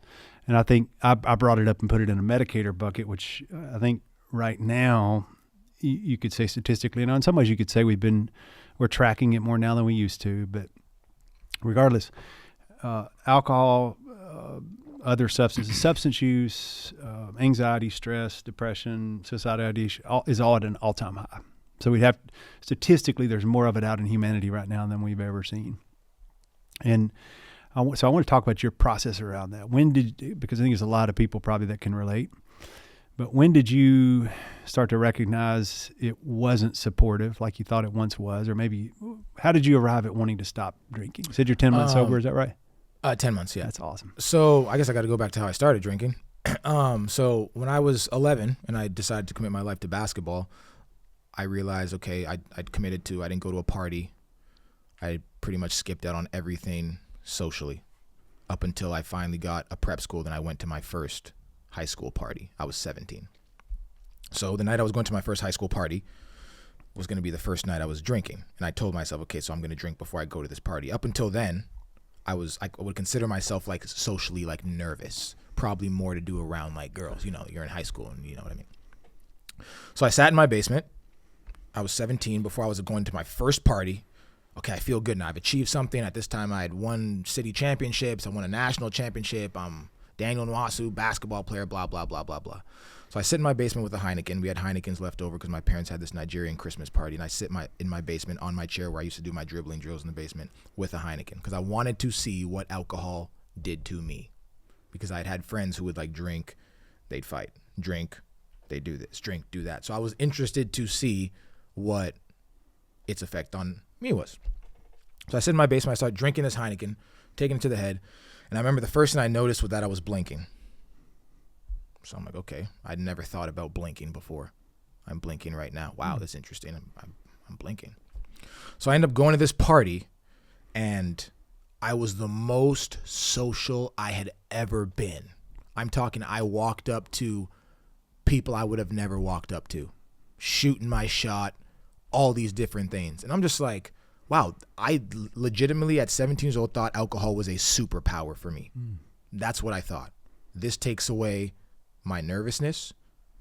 And I think I brought it up and put it in a medicator bucket, which I think right now you could say statistically, and in some ways you could say we're tracking it more now than we used to. But regardless, alcohol, other substances, substance use, anxiety, stress, depression, suicidal ideation is all at an all-time high. So statistically, there's more of it out in humanity right now than we've ever seen. And I want to talk about your process around that. Because I think there's a lot of people probably that can relate, but when did you start to recognize it wasn't supportive like you thought it once was? Or maybe, how did you arrive at wanting to stop drinking? You said you're 10 months sober, is that right? 10 months, yeah. That's awesome. So I guess I got to go back to how I started drinking. So when I was 11 and I decided to commit my life to basketball, I realized, okay, I'd committed to, I didn't go to a party. I pretty much skipped out on everything socially up until I finally got a prep school. Then I went to my first high school party. I was 17. So the night I was going to my first high school party was going to be the first night I was drinking. And I told myself, okay, so I'm going to drink before I go to this party. Up until then, I would consider myself like socially like nervous, probably more to do around like girls, you know, you're in high school and you know what I mean. So I sat in my basement. I was 17 before I was going to my first party. Okay, I feel good now. I've achieved something. At this time, I had won city championships. I won a national championship. I'm Daniel Nwasu, basketball player, blah, blah, blah, blah, blah. So I sit in my basement with a Heineken. We had Heinekens left over because my parents had this Nigerian Christmas party. And I sit in my basement on my chair where I used to do my dribbling drills in the basement with a Heineken because I wanted to see what alcohol did to me. Because I had friends who would like drink, they'd fight. Drink, they'd do this. Drink, do that. So I was interested to see what its effect on me was. So I sit in my basement, I started drinking this Heineken, taking it to the head, and I remember the first thing I noticed was that I was blinking. So I'm like, okay, I'd never thought about blinking before. I'm blinking right now. Wow, that's interesting. I'm blinking. So I end up going to this party, and I was the most social I had ever been. I'm talking, I walked up to people I would have never walked up to, shooting my shot, all these different things. And I'm just like, wow, I legitimately at 17 years old thought alcohol was a superpower for me. That's what I thought. This takes away my nervousness.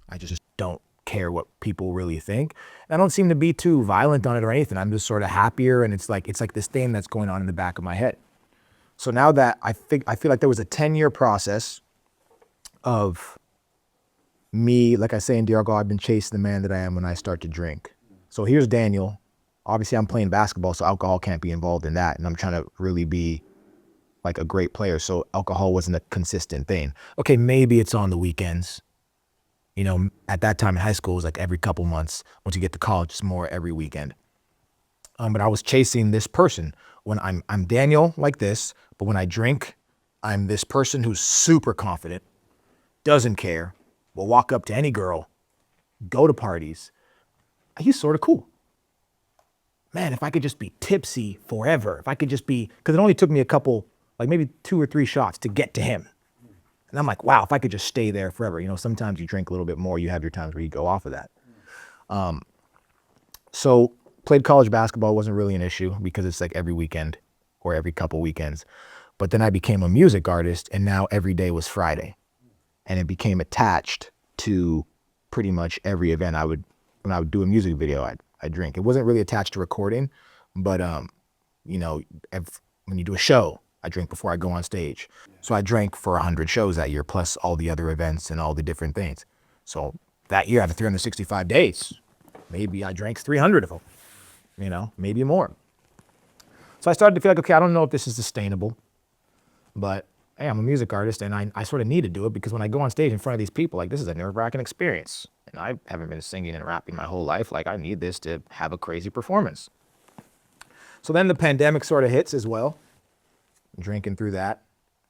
I just don't care what people really think. And I don't seem to be too violent on it or anything. I'm just sort of happier, and it's like this thing that's going on in the back of my head. So now that I feel like there was a 10-year process of me, like I say in Dear Alcohol, I've been chasing the man that I am when I start to drink. So here's Daniel. Obviously, I'm playing basketball, so alcohol can't be involved in that. And I'm trying to really be like a great player. So alcohol wasn't a consistent thing. Okay, maybe it's on the weekends. You know, at that time in high school, it was like every couple months. Once you get to college, it's more every weekend. But I was chasing this person. When I'm Daniel like this, but when I drink, I'm this person who's super confident, doesn't care, will walk up to any girl, go to parties. He's sort of cool. Man, if I could just be tipsy forever, if I could just be, because it only took me a couple, like maybe 2 or 3 shots to get to him. And I'm like, wow, if I could just stay there forever. You know, sometimes you drink a little bit more, you have your times where you go off of that. So played college basketball, wasn't really an issue because it's like every weekend or every couple weekends. But then I became a music artist, and now every day was Friday. And it became attached to pretty much every event when I would do a music video, I'd drink. It wasn't really attached to recording, but you know, when you do a show, I drink before I go on stage. So I drank for 100 shows that year, plus all the other events and all the different things. So that year, out of 365 days, maybe I drank 300 of them, you know, maybe more. So I started to feel like, okay, I don't know if this is sustainable, but hey, I'm a music artist, and I sort of need to do it because when I go on stage in front of these people, like, this is a nerve-wracking experience. And I haven't been singing and rapping my whole life. Like, I need this to have a crazy performance. So then the pandemic sort of hits as well, drinking through that.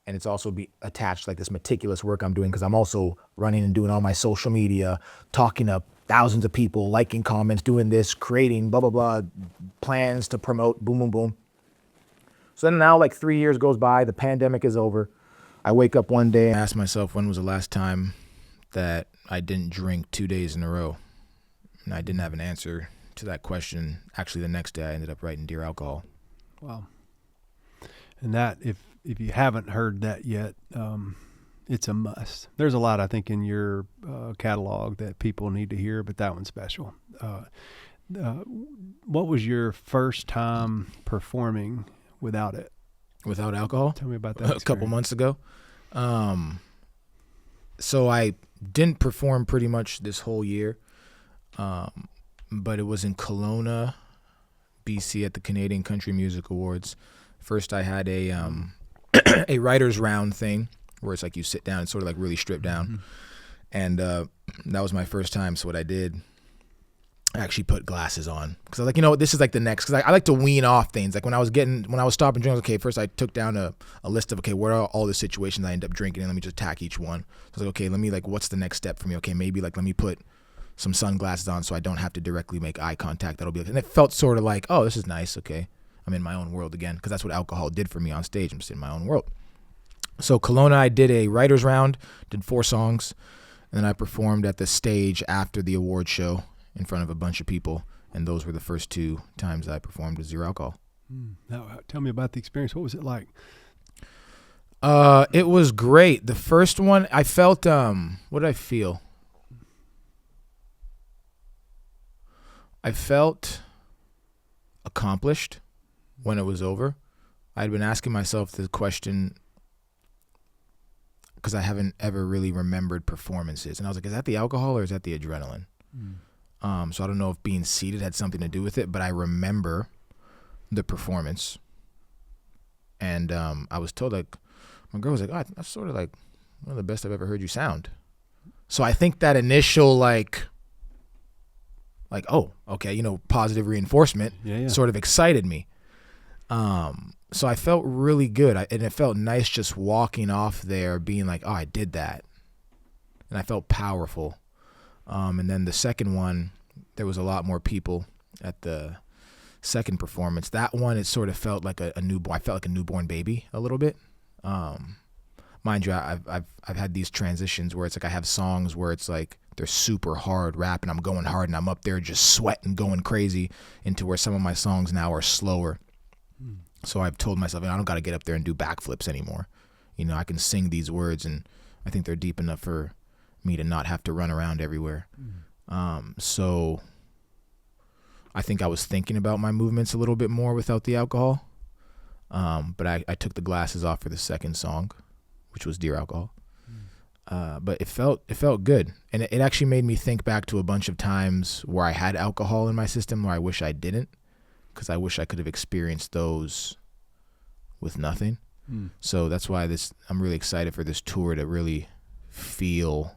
And it's also attached like this meticulous work I'm doing because I'm also running and doing all my social media, talking to thousands of people, liking comments, doing this, creating blah, blah, blah, plans to promote, boom, boom, boom. So then now like 3 years goes by, the pandemic is over. I wake up one day and ask myself, when was the last time that I didn't drink 2 days in a row? And I didn't have an answer to that question. Actually, the next day I ended up writing Dear Alcohol. Wow. And that, if you haven't heard that yet, it's a must. There's a lot, I think, in your catalog that people need to hear, but that one's special. What was your first time performing without it? Without alcohol? Tell me about that. A couple months ago. So I didn't perform pretty much this whole year, but it was in Kelowna, BC at the Canadian Country Music Awards. First I had a a writer's round thing where it's like you sit down and sort of like really strip down. Mm-hmm. And that was my first time. So what I did, I actually put glasses on because I was like, you know what, this is like the next, because I like to wean off things. Like when I was stopping drinking, I was okay, first I took down a list of, okay, what are all the situations I end up drinking, and let me just attack each one. So I was like, okay, let me, like, what's the next step for me? Okay, maybe like let me put some sunglasses on so I don't have to directly make eye contact. That'll be like, and it felt sort of like, oh, this is nice. Okay. I'm in my own world again, because that's what alcohol did for me on stage. I'm just in my own world. So Kelowna, I did a writer's round, did 4 songs, and then I performed at the stage after the award show in front of a bunch of people, and those were the first 2 times I performed with zero alcohol. Now, tell me about the experience. What was it like? It was great. The first one, I felt, what did I feel? I felt accomplished when it was over. I'd been asking myself the question, because I haven't ever really remembered performances. And I was like, is that the alcohol or is that the adrenaline? So I don't know if being seated had something to do with it, but I remember the performance. And I was told, like, my girl was like, oh, that's sort of like one of the best I've ever heard you sound. So I think that initial, like, oh, okay, positive reinforcement sort of excited me. So I felt really good. And it felt nice just walking off there being like, oh, I did that. And I felt powerful. And then the second one, there was a lot more people at the second performance. That one, it sort of felt like a newborn. I felt like a newborn baby a little bit. Mind you, I've had these transitions where it's like I have songs where it's like they're super hard rap and I'm going hard and I'm up there just sweating, going crazy, into where some of my songs now are slower. So I've told myself, I don't got to get up there and do backflips anymore. I can sing these words, and I think they're deep enough for me to not have to run around everywhere. So I think I was thinking about my movements a little bit more without the alcohol. But I took the glasses off for the second song, which was Dear Alcohol. But it felt good. And it actually made me think back to a bunch of times where I had alcohol in my system where I wish I didn't, because I wish I could have experienced those with nothing. So that's why I'm really excited for this tour to really feel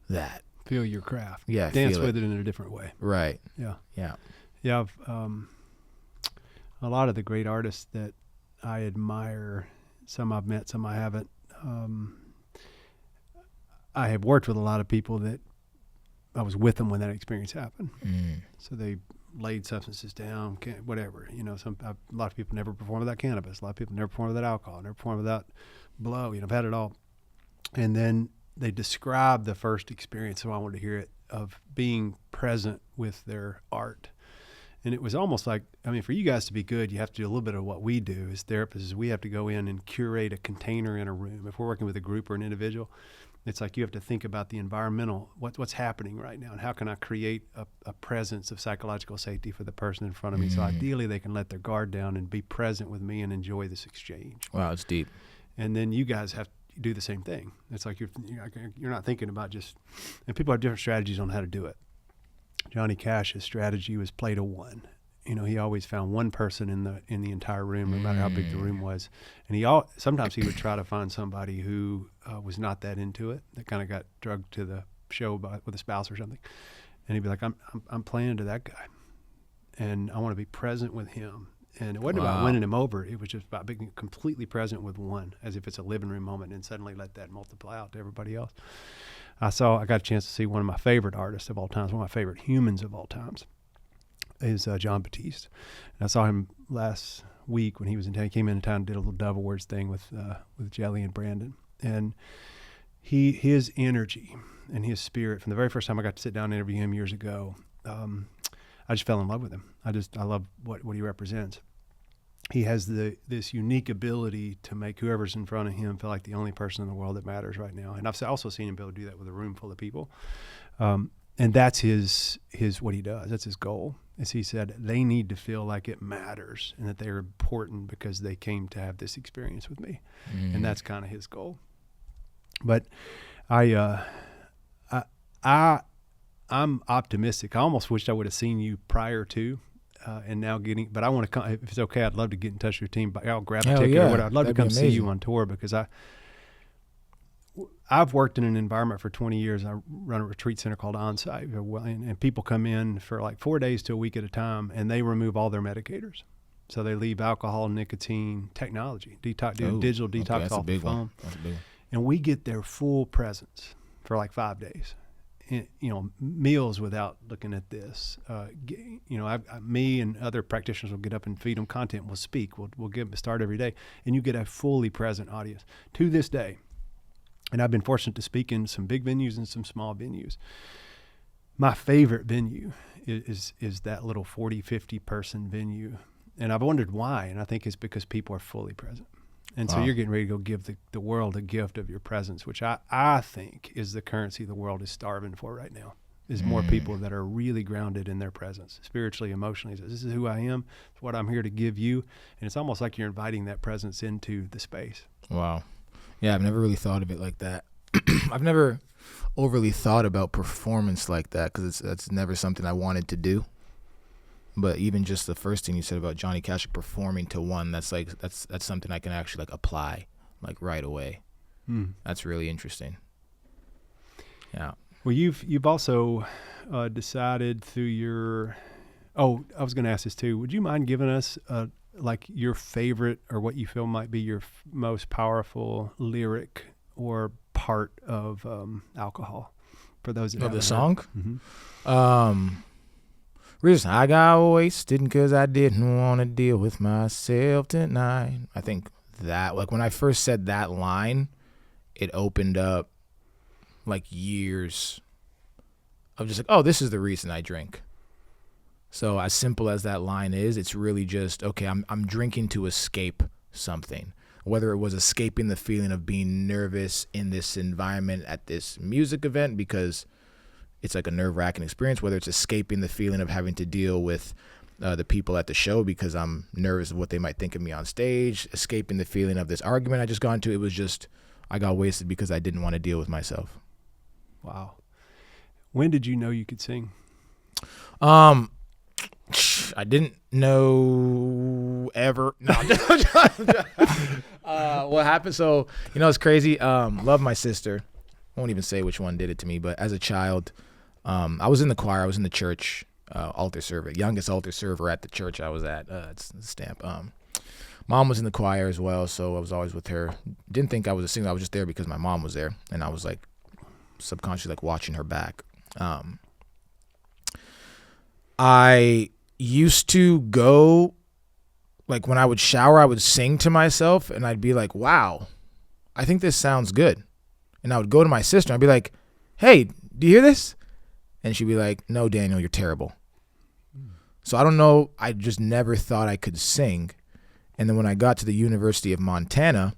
that. Feel your craft. Yeah. Dance with it in a different way. Right. Yeah. Yeah. Yeah. A lot of the great artists that I admire, some I've met, some I haven't. I have worked with a lot of people that I was with them when that experience happened. So they laid substances down, whatever. A lot of people never perform without cannabis. A lot of people never perform without alcohol, never perform without blow. I've had it all. And then they described the first experience, so I wanted to hear it, of being present with their art. And it was almost like, for you guys to be good, you have to do a little bit of what we do as therapists. We have to go in and curate a container in a room. If we're working with a group or an individual, it's like you have to think about the environmental, what's happening right now, and how can I create a presence of psychological safety for the person in front of me. So ideally they can let their guard down and be present with me and enjoy this exchange. Wow, it's deep. And then you guys have to do the same thing. It's like you're not thinking about and people have different strategies on how to do it. Johnny Cash's strategy was play to one. He always found one person in the entire room, no matter how big the room was. And sometimes he would try to find somebody who was not that into it, that kind of got drugged to the show with a spouse or something. And he'd be like, I'm playing to that guy, and I want to be present with him. And it wasn't about winning him over. It was just about being completely present with one, as if it's a living room moment, and suddenly let that multiply out to everybody else. I got a chance to see one of my favorite artists of all times, one of my favorite humans of all times, is John Batiste. And I saw him last week when he was in town. He came into town and did a little Dove Awards thing with Jelly and Brandon. And his energy and his spirit, from the very first time I got to sit down and interview him years ago, I just fell in love with him. I love what he represents. He has this unique ability to make whoever's in front of him feel like the only person in the world that matters right now. And I've also seen him be able to do that with a room full of people. And that's his what he does. That's his goal. As he said, they need to feel like it matters and that they're important because they came to have this experience with me. And that's kind of his goal. But I'm optimistic. I almost wished I would have seen you prior to. And now but I want to come, if it's okay, I'd love to get in touch with your team, but I'll grab a ticket or whatever. I'd love to come see you on tour, because I've worked in an environment for 20 years. I run a retreat center called Onsite, and people come in for like 4 days to a week at a time, and they remove all their medicators. So they leave alcohol, nicotine, technology, digital detox off the phone. That's a big one. And we get their full presence for like 5 days. meals without looking at this. Me and other practitioners will get up and feed them content. We'll speak. We'll start every day, and you get a fully present audience to this day. And I've been fortunate to speak in some big venues and some small venues. My favorite venue is that little 40, 50 person venue. And I've wondered why. And I think it's because people are fully present. And so you're getting ready to go give the world a gift of your presence, which I think is the currency the world is starving for right now, is more people that are really grounded in their presence, spiritually, emotionally. This is who I am. It's what I'm here to give you. And it's almost like you're inviting that presence into the space. Wow. Yeah, I've never really thought of it like that. I've never overly thought about performance like that because that's never something I wanted to do. But even just the first thing you said about Johnny Cash performing to one, that's something I can actually like apply like right away. That's really interesting. Yeah. Well, you've also decided through your. Oh, I was going to ask this too. Would you mind giving us like your favorite or what you feel might be your most powerful lyric or part of Alcohol for those that of the heard. song? Mm-hmm. Reason I got wasted because I didn't want to deal with myself tonight. I think that, like, when I first said that line, it opened up like years of just like, oh, this is the reason I drink. So as simple as that line is, it's really just, okay, I'm drinking to escape something. Whether it was escaping the feeling of being nervous in this environment at this music event because it's like a nerve-wracking experience, whether it's escaping the feeling of having to deal with the people at the show because I'm nervous of what they might think of me on stage, escaping the feeling of this argument I just got into. It was just, I got wasted because I didn't want to deal with myself. Wow. When did you know you could sing? I didn't know ever. No. What happened? So, it's crazy. Love my sister. I won't even say which one did it to me, but as a child, I was in the choir. I was in the church altar server, youngest altar server at the church I was at. It's a stamp. Mom was in the choir as well, so I was always with her. Didn't think I was a singer. I was just there because my mom was there, and I was like subconsciously like watching her back. I used to go, like when I would shower, I would sing to myself, and I'd be like, wow, I think this sounds good. And I would go to my sister, and I'd be like, hey, do you hear this? And she'd be like, no, Daniel, you're terrible. So I don't know. I just never thought I could sing. And then when I got to the University of Montana,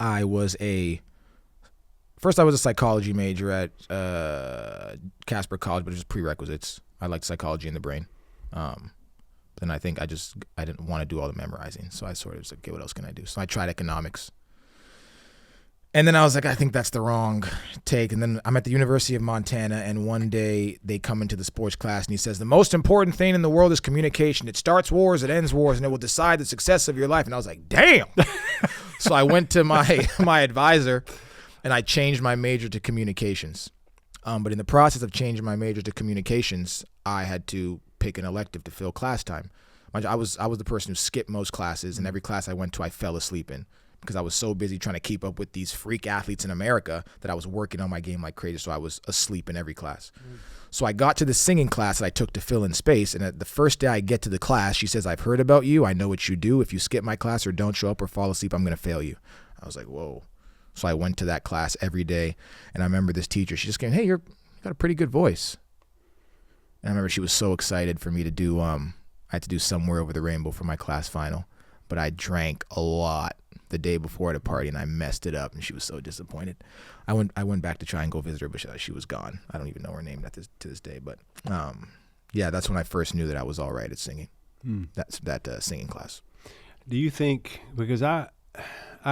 I was a psychology major at Casper College, but it was prerequisites. I liked psychology in the brain. Then I think I didn't want to do all the memorizing. So I sort of was like, okay, what else can I do? So I tried economics. And then I was like, I think that's the wrong take. And then I'm at the University of Montana, and one day they come into the sports class, and he says, the most important thing in the world is communication. It starts wars, it ends wars, and it will decide the success of your life. And I was like, damn. So I went to my advisor, and I changed my major to communications. But in the process of changing my major to communications, I had to pick an elective to fill class time. I was the person who skipped most classes, and every class I went to, I fell asleep in, because I was so busy trying to keep up with these freak athletes in America that I was working on my game like crazy, so I was asleep in every class. So I got to the singing class that I took to fill in space, and at the first day I get to the class, she says, I've heard about you. I know what you do. If you skip my class or don't show up or fall asleep, I'm going to fail you. I was like, whoa. So I went to that class every day, and I remember this teacher, she just came, hey, you got a pretty good voice. And I remember she was so excited for me to do, I had to do Somewhere Over the Rainbow for my class final, but I drank a lot the day before at a party, and I messed it up, and she was so disappointed. I went back to try and go visit her, but she was gone. I don't even know her name to this day. But yeah, that's when I first knew that I was all right at singing. That singing class. Do you think, because I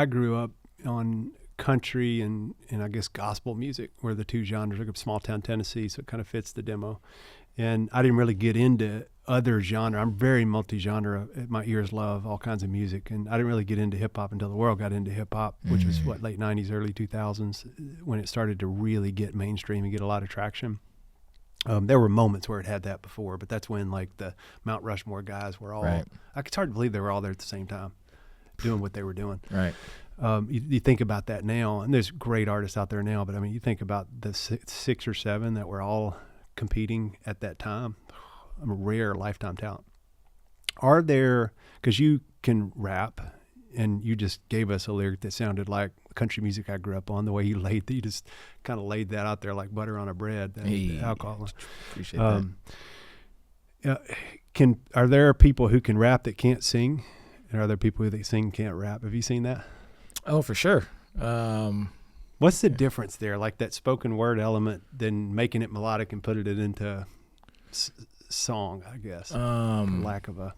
grew up on country and I guess gospel music were the two genres. I grew up small town Tennessee, so it kind of fits the demo. And I didn't really get into other genre. I'm very multi-genre. My ears love all kinds of music. And I didn't really get into hip-hop until the world got into hip-hop, which was, late 90s, early 2000s, when it started to really get mainstream and get a lot of traction. There were moments where it had that before, but that's when, like, the Mount Rushmore guys were all, right. It's hard to believe they were all there at the same time doing what they were doing. Right. You think about that now, and there's great artists out there now, but I mean, you think about the six or seven that were all competing at that time, a rare lifetime talent. Are there, because you can rap, and you just gave us a lyric that sounded like country music I grew up on, the way you just kind of laid that out there like butter on a bread, alcohol. Appreciate that. Are there people who can rap that can't sing? And are there people who sing can't rap? Have you seen that? Oh, for sure. What's the difference there? Like that spoken word element, then making it melodic and putting it into song, I guess. For lack of a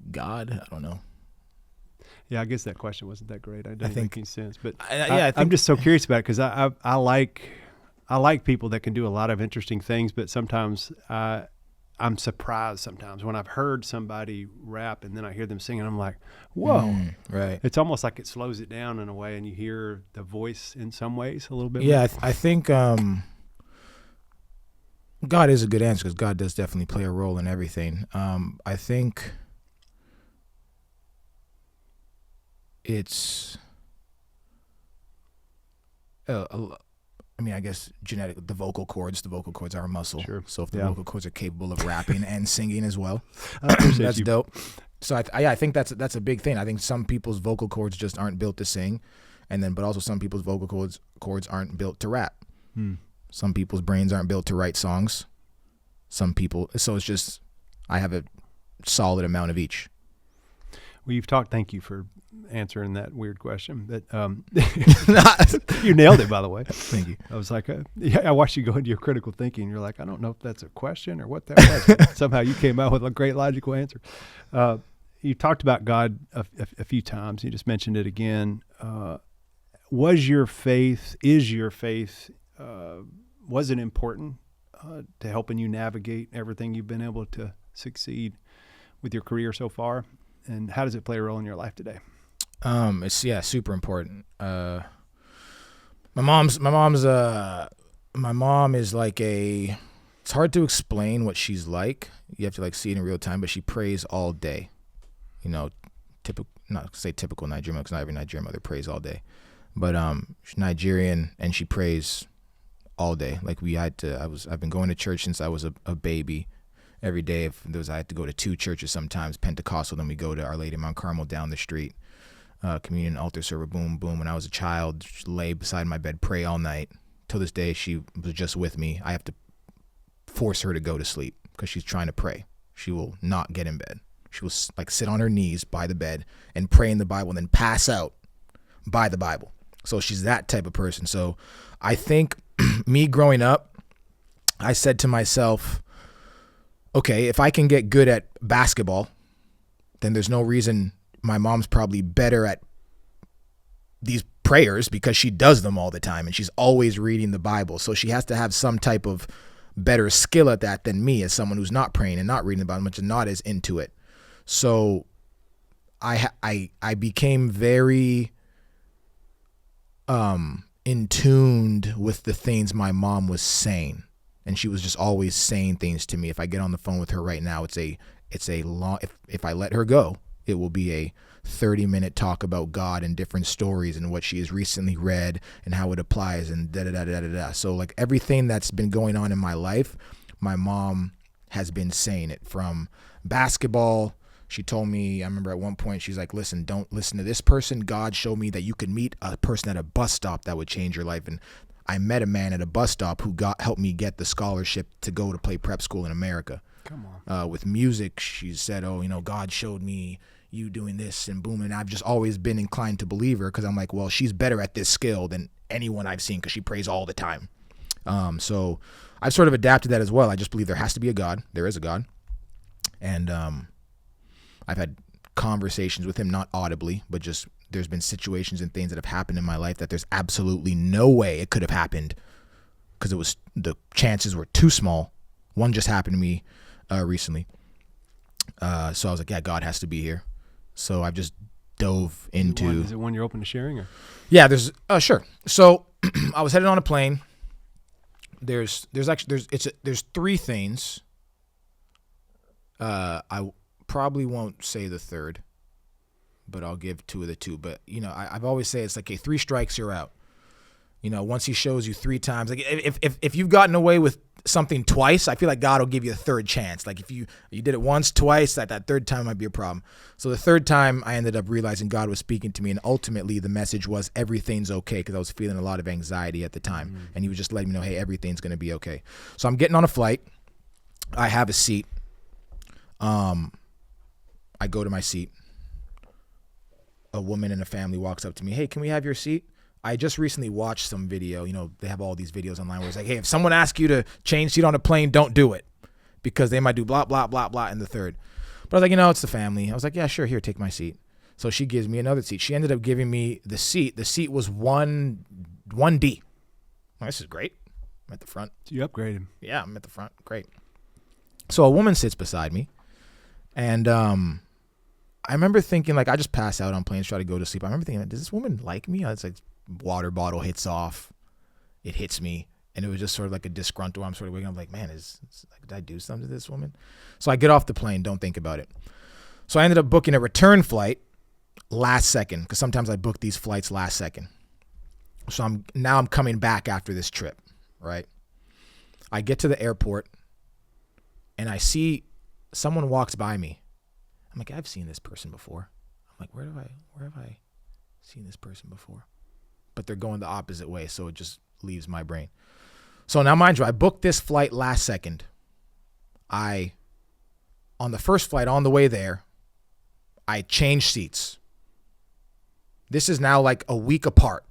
God, I don't know. Yeah, I guess that question wasn't that great. I didn't make any sense, but I think I'm just so curious about it because I like people that can do a lot of interesting things, but sometimes I'm surprised sometimes when I've heard somebody rap and then I hear them singing, I'm like, whoa. Right. It's almost like it slows it down in a way, and you hear the voice in some ways a little bit more. Yeah, I think God is a good answer because God does definitely play a role in everything. I think it's I guess genetic. The vocal cords are a muscle. Sure. So if the vocal cords are capable of rapping and singing as well, that's dope. So I think that's a big thing. I think some people's vocal cords just aren't built to sing, but also some people's vocal cords aren't built to rap. Some people's brains aren't built to write songs. So it's just I have a solid amount of each. Well, thank you for answering that weird question. But you nailed it, by the way. Thank you. I was like, I watched you go into your critical thinking. You're like, I don't know if that's a question or what that was. But somehow you came out with a great logical answer. You talked about God a few times. You just mentioned it again. Is your faith, was it important to helping you navigate everything you've been able to succeed with your career so far? And how does it play a role in your life today? It's super important. My mom is like it's hard to explain what she's like. You have to like see it in real time, but she prays all day. Typical Nigerian mother, because not every Nigerian mother prays all day, but she's Nigerian and she prays all day. Like I've been going to church since I was a baby. Every day, I had to go to two churches sometimes, Pentecostal, then we go to Our Lady of Mount Carmel down the street, communion, altar server, boom, boom. When I was a child, she'd lay beside my bed, pray all night. Till this day, she was just with me. I have to force her to go to sleep because she's trying to pray. She will not get in bed. She will like sit on her knees by the bed and pray in the Bible and then pass out by the Bible. So she's that type of person. So I think me growing up, I said to myself, okay, if I can get good at basketball, then there's no reason my mom's probably better at these prayers because she does them all the time and she's always reading the Bible. So she has to have some type of better skill at that than me as someone who's not praying and not reading the Bible much and not as into it. So I became very in tuned with the things my mom was saying. And she was just always saying things to me. If I get on the phone with her right now, it's a long, if I let her go, it will be a 30-minute talk about God and different stories and what she has recently read and how it applies and da-da-da-da-da-da. So like everything that's been going on in my life, my mom has been saying it. From basketball, she told me, I remember at one point, she's like, listen, don't listen to this person. God showed me that you could meet a person at a bus stop that would change your life. And I met a man at a bus stop who helped me get the scholarship to go to play prep school in America. Come on. With music, she said, God showed me you doing this and boom. And I've just always been inclined to believe her because I'm like, well, she's better at this skill than anyone I've seen because she prays all the time. So I've sort of adapted that as well. I just believe there has to be a God. There is a God. And I've had conversations with him, not audibly, but just there's been situations and things that have happened in my life that there's absolutely no way it could have happened because the chances were too small. One just happened to me recently. So I was like, yeah, God has to be here. So I've just dove into. Is it one you're open to sharing? Or? Yeah, there's sure. So I was headed on a plane. There's three things. I probably won't say the third. but I'll give 2 of the 2. But, you know, I've always said it's like, okay, 3 strikes, you're out. You know, once he shows you 3 times, like if you've gotten away with something twice, I feel like God will give you a 3rd chance. Like if you did it once, twice, that 3rd time might be a problem. So the 3rd time I ended up realizing God was speaking to me, and ultimately the message was everything's okay, because I was feeling a lot of anxiety at the time. And he was just letting me know, hey, everything's going to be okay. So I'm getting on a flight. I have a seat. I go to my seat. A woman in a family walks up to me. Hey, can we have your seat? I just recently watched some video. You know, they have all these videos online where it's like, hey, if someone asks you to change seat on a plane, don't do it, because they might do blah, blah, blah, blah in the 3rd. But I was like, you know, it's the family. I was like, yeah, sure, here, take my seat. So she gives me another seat. She ended up giving me the seat. The seat was 1D. Well, this is great. I'm at the front. So you upgraded. Yeah, I'm at the front. Great. So a woman sits beside me, and I remember thinking, like, I just pass out on planes, try to go to sleep. I remember thinking, does this woman like me? It's like water bottle hits off, it hits me, and it was just sort of like a disgruntled. I'm sort of waking up like, man, did I do something to this woman? So I get off the plane, don't think about it. So I ended up booking a return flight last second, because sometimes I book these flights last second. So I'm coming back after this trip, right? I get to the airport, and I see someone walks by me. I'm like, I've seen this person before. I'm like, where have I seen this person before? But they're going the opposite way, so it just leaves my brain. So now, mind you, I booked this flight last second. On the first flight on the way there, I changed seats. This is now like a week apart.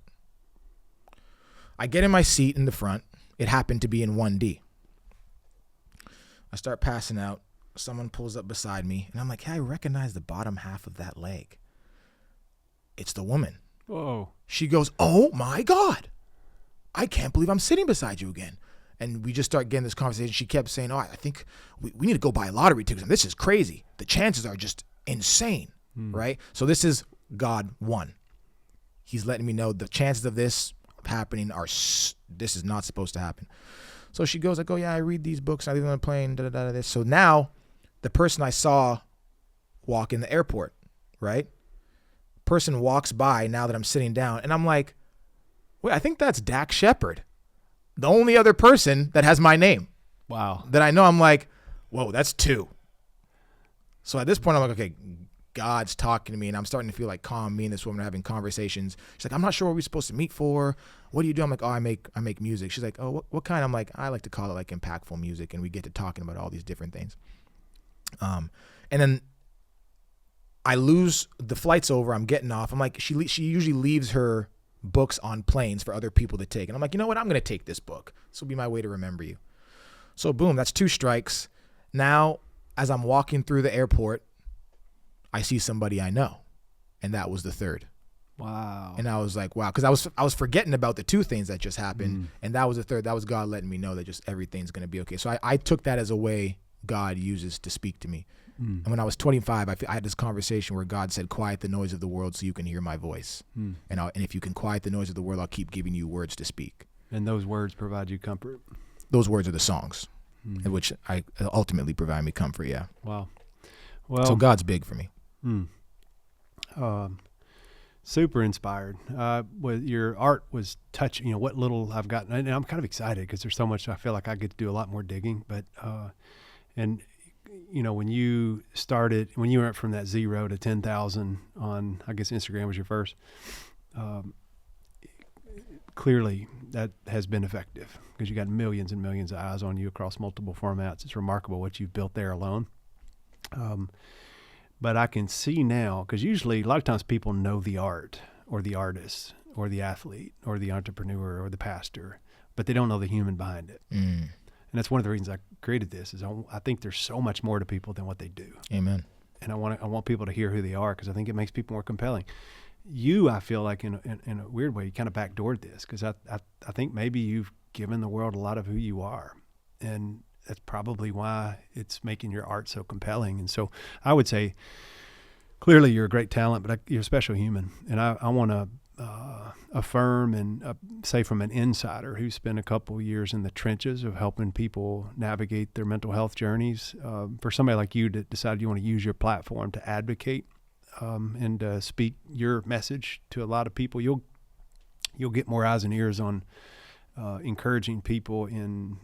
I get in my seat in the front. It happened to be in 1D. I start passing out. Someone pulls up beside me, and I'm like, hey, I recognize the bottom half of that leg. It's the woman. Whoa. She goes, oh my God, I can't believe I'm sitting beside you again. And we just start getting this conversation. She kept saying, oh, I think we need to go buy lottery tickets. And this is crazy. The chances are just insane, right? So this is God 1. He's letting me know the chances of this happening this is not supposed to happen. So she goes, like, oh yeah, I read these books. I leave them on a plane, this. So now the person I saw walk in the airport, right? Person walks by now that I'm sitting down, and I'm like, wait, I think that's Dak Shepard, the only other person that has my name. Wow. That I know. I'm like, whoa, that's 2. So at this point, I'm like, okay, God's talking to me, and I'm starting to feel like calm. Me and this woman are having conversations. She's like, I'm not sure what we're supposed to meet for. What do you do? I'm like, oh, I make music. She's like, oh, what kind? I'm like, I like to call it like impactful music, and we get to talking about all these different things. And then I lose the flight's over. I'm getting off. I'm like, she usually leaves her books on planes for other people to take. And I'm like, you know what? I'm going to take this book. This will be my way to remember you. So boom, that's 2 strikes. Now, as I'm walking through the airport, I see somebody I know. And that was the 3rd. Wow. And I was like, wow. Because I was forgetting about the 2 things that just happened. And that was the 3rd. That was God letting me know that just everything's going to be okay. So I took that as a way God uses to speak to me. And when I was 25, I had this conversation where God said, quiet the noise of the world so you can hear my voice. And if you can quiet the noise of the world, I'll keep giving you words to speak. And those words provide you comfort? Those words are the songs, which I ultimately provide me comfort, yeah. Wow. Well, so God's big for me. Super inspired. Your art was touching, what little I've gotten. And I'm kind of excited because there's so much I feel like I get to do a lot more digging. But, when you went from that 0 to 10,000 on, I guess Instagram was your first, clearly that has been effective because you got millions and millions of eyes on you across multiple formats. It's remarkable what you've built there alone. But I can see now, because usually a lot of times people know the art or the artist or the athlete or the entrepreneur or the pastor, but they don't know the human behind it. And that's one of the reasons I created this is I think there's so much more to people than what they do. Amen. And I want people to hear who they are because I think it makes people more compelling. I feel like in a weird way, you kind of backdoored this because I think maybe you've given the world a lot of who you are. And that's probably why it's making your art so compelling. And so I would say, clearly you're a great talent, but you're a special human. And I want to affirm and say from an insider who spent a couple years in the trenches of helping people navigate their mental health journeys, for somebody like you that decided you want to use your platform to advocate and speak your message to a lot of people. You'll get more eyes and ears on encouraging people in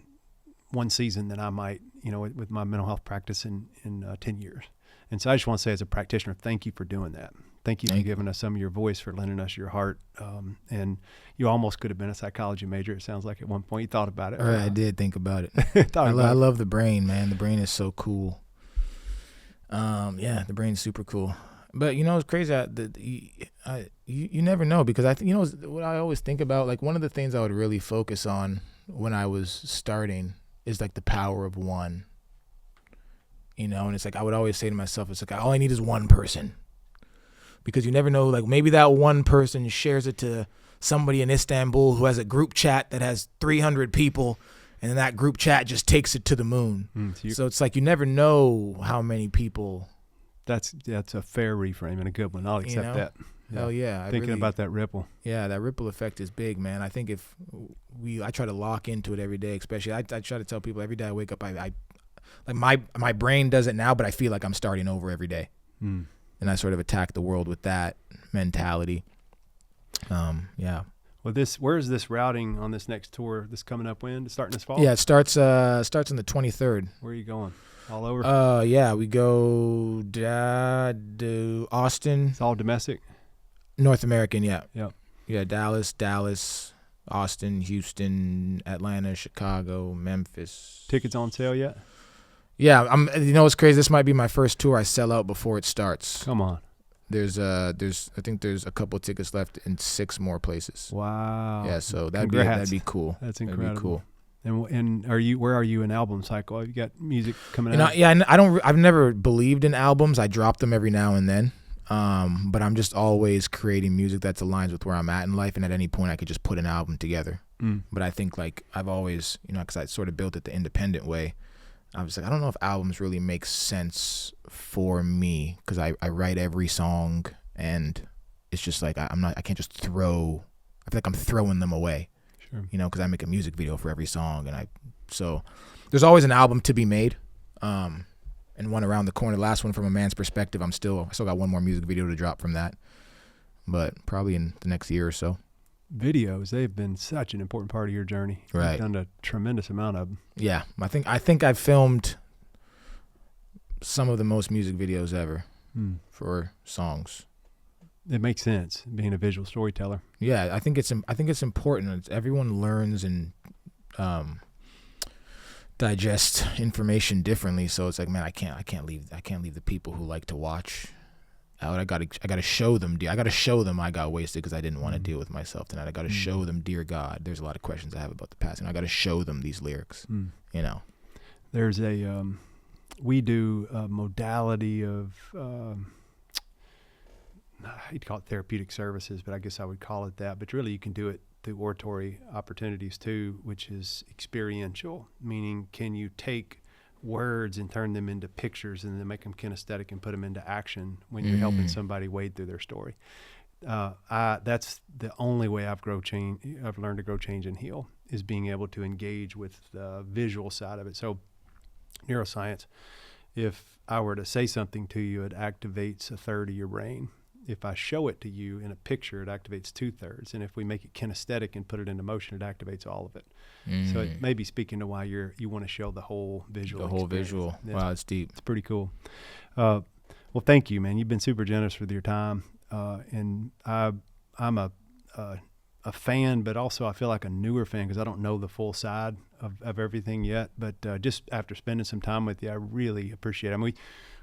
one season than I might, with my mental health practice in 10 years. And so I just want to say, as a practitioner, thank you for doing that. Thank you for giving us some of your voice, for lending us your heart. And you almost could have been a psychology major. It sounds like at one point you thought about it. I did think about it. I love the brain, man. The brain is so cool. The brain's super cool. But it's crazy. You never know, because what I always think about, like, one of the things I would really focus on when I was starting is like the power of one. And it's like I would always say to myself, it's like all I need is one person, because you never know. Like, maybe that one person shares it to somebody in Istanbul who has a group chat that has 300 people, and then that group chat just takes it to the moon. So it's like you never know how many people. That's a fair reframe and a good one. I'll accept that. Hell yeah. Thinking about that ripple. Yeah, that ripple effect is big, man. I think I try to lock into it every day, especially I try to tell people every day I wake up, I like my brain does it now, but I feel like I'm starting over every day. And I sort of attack the world with that mentality. Yeah. Well, where is this routing on this next tour? This coming up when? Starting this fall? Yeah, it starts on the 23rd. Where are you going? All over? Yeah, we go to Austin. It's all domestic? North American, yeah. Yep. Yeah, Dallas, Austin, Houston, Atlanta, Chicago, Memphis. Tickets on sale yet? Yeah, what's crazy? This might be my first tour I sell out before it starts. Come on. I think there's a couple tickets left in 6 more places. Wow. Yeah, so that'd be cool. That's incredible. That'd be cool. And where are you in album cycle? Have you got music coming out? I've never believed in albums. I drop them every now and then. But I'm just always creating music that aligns with where I'm at in life, and at any point I could just put an album together. But I think, like, I've always, because I sort of built it the independent way, I was like, I don't know if albums really make sense for me, because I write every song, and it's just like I can't just I feel like I'm throwing them away. Sure. Because I make a music video for every song, so there's always an album to be made. And one around the corner. Last one, From a Man's Perspective. I still got one more music video to drop from that, but probably in the next year or so. Videos, they've been such an important part of your journey. Right. You've done a tremendous amount of them. Yeah, I think I've filmed some of the most music videos ever for songs. It makes sense, being a visual storyteller. Yeah, I think it's important. Everyone learns and digest information differently, so it's like, man, I can't leave the people who like to watch out. I gotta show them. I gotta show them I got wasted because I didn't want to deal with myself tonight. I gotta show them, dear God, there's a lot of questions I have about the past, and I gotta show them these lyrics. There's we do a modality of I'd call it therapeutic services, but I guess I would call it that. But really, you can do it through oratory opportunities too, which is experiential, meaning can you take words and turn them into pictures and then make them kinesthetic and put them into action when you're helping somebody wade through their story. That's the only way I've learned to grow, change, and heal, is being able to engage with the visual side of it. So neuroscience, if I were to say something to you, it activates a third of your brain. If I show it to you in a picture, it activates 2/3. And if we make it kinesthetic and put it into motion, it activates all of it. So it may be speaking to why you want to show the whole visual experience. The whole visual. Wow, it's deep. It's pretty cool. Well, thank you, man. You've been super generous with your time. And I'm a fan, but also I feel like a newer fan because I don't know the full side of everything yet. But just after spending some time with you, I really appreciate it. I mean,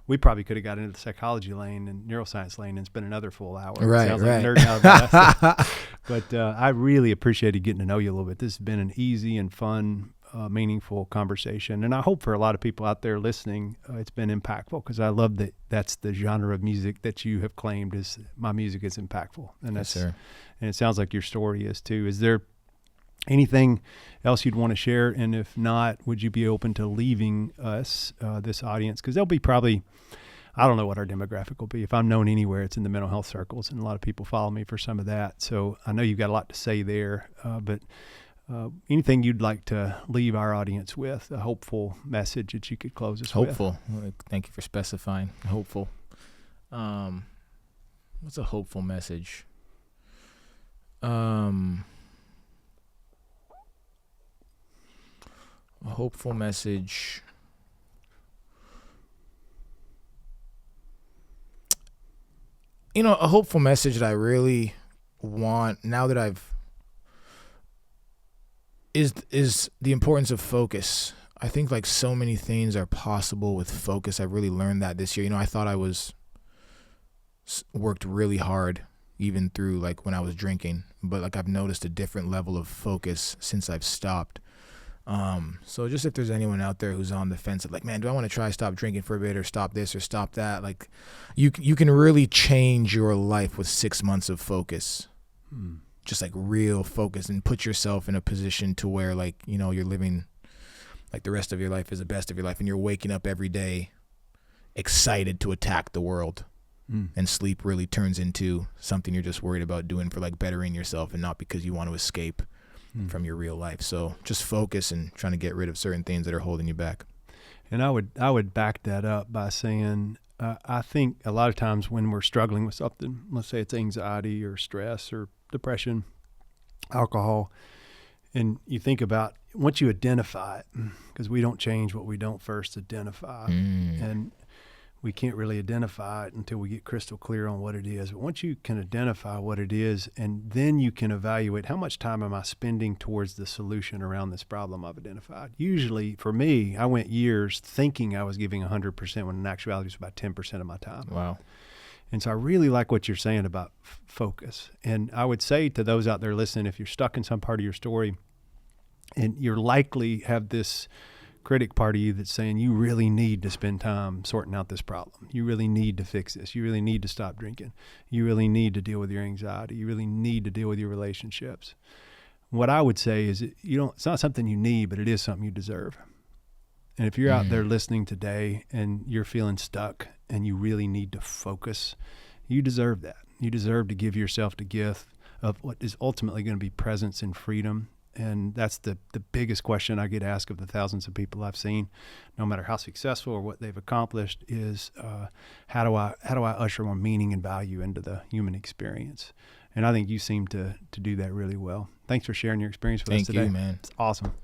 we probably could have got into the psychology lane and neuroscience lane and spent another full hour. Right, Sounds right. like nerding out about that stuff. But I really appreciated getting to know you a little bit. This has been an easy and fun, meaningful conversation. And I hope for a lot of people out there listening, it's been impactful, because I love that that's the genre of music that you have claimed is, my music is impactful. And Yes, sir. And it sounds like your story is too. Is there anything else you'd want to share? And if not, would you be open to leaving us, this audience? Because they'll be probably, I don't know what our demographic will be. If I'm known anywhere, it's in the mental health circles, and a lot of people follow me for some of that. So I know you've got a lot to say there, but anything you'd like to leave our audience with, a hopeful message that you could close us with? Hopeful. Thank you for specifying. Hopeful. What's a hopeful message? A hopeful message. A hopeful message that I really want now that is the importance of focus. I think like so many things are possible with focus. I really learned that this year. I thought I worked really hard even through like when I was drinking, but like I've noticed a different level of focus since I've stopped. So just if there's anyone out there who's on the fence of like, man, do I want to try stop drinking for a bit or stop this or stop that? Like you can really change your life with 6 months of focus. Just like real focus, and put yourself in a position to where like, you're living like the rest of your life is the best of your life, and you're waking up every day excited to attack the world. And sleep really turns into something you're just worried about doing for like bettering yourself and not because you want to escape from your real life. So just focus and trying to get rid of certain things that are holding you back. And I would back that up by saying, I think a lot of times when we're struggling with something, let's say it's anxiety or stress or depression, alcohol, and you think about once you identify it, because we don't change what we don't first identify. And we can't really identify it until we get crystal clear on what it is. But once you can identify what it is, and then you can evaluate how much time am I spending towards the solution around this problem I've identified. Usually, for me, I went years thinking I was giving 100% when in actuality it was about 10% of my time. Wow. And so I really like what you're saying about focus. And I would say to those out there listening, if you're stuck in some part of your story and you're likely have this critic part of you that's saying you really need to spend time sorting out this problem. You really need to fix this. You really need to stop drinking. You really need to deal with your anxiety. You really need to deal with your relationships. What I would say is it's not something you need, but it is something you deserve. And if you're out there listening today and you're feeling stuck and you really need to focus, you deserve that. You deserve to give yourself the gift of what is ultimately going to be presence and freedom. And that's the biggest question I get asked of the thousands of people I've seen, no matter how successful or what they've accomplished, is how do I usher more meaning and value into the human experience? And I think you seem to do that really well. Thanks for sharing your experience with us today. Thank you, man. It's awesome.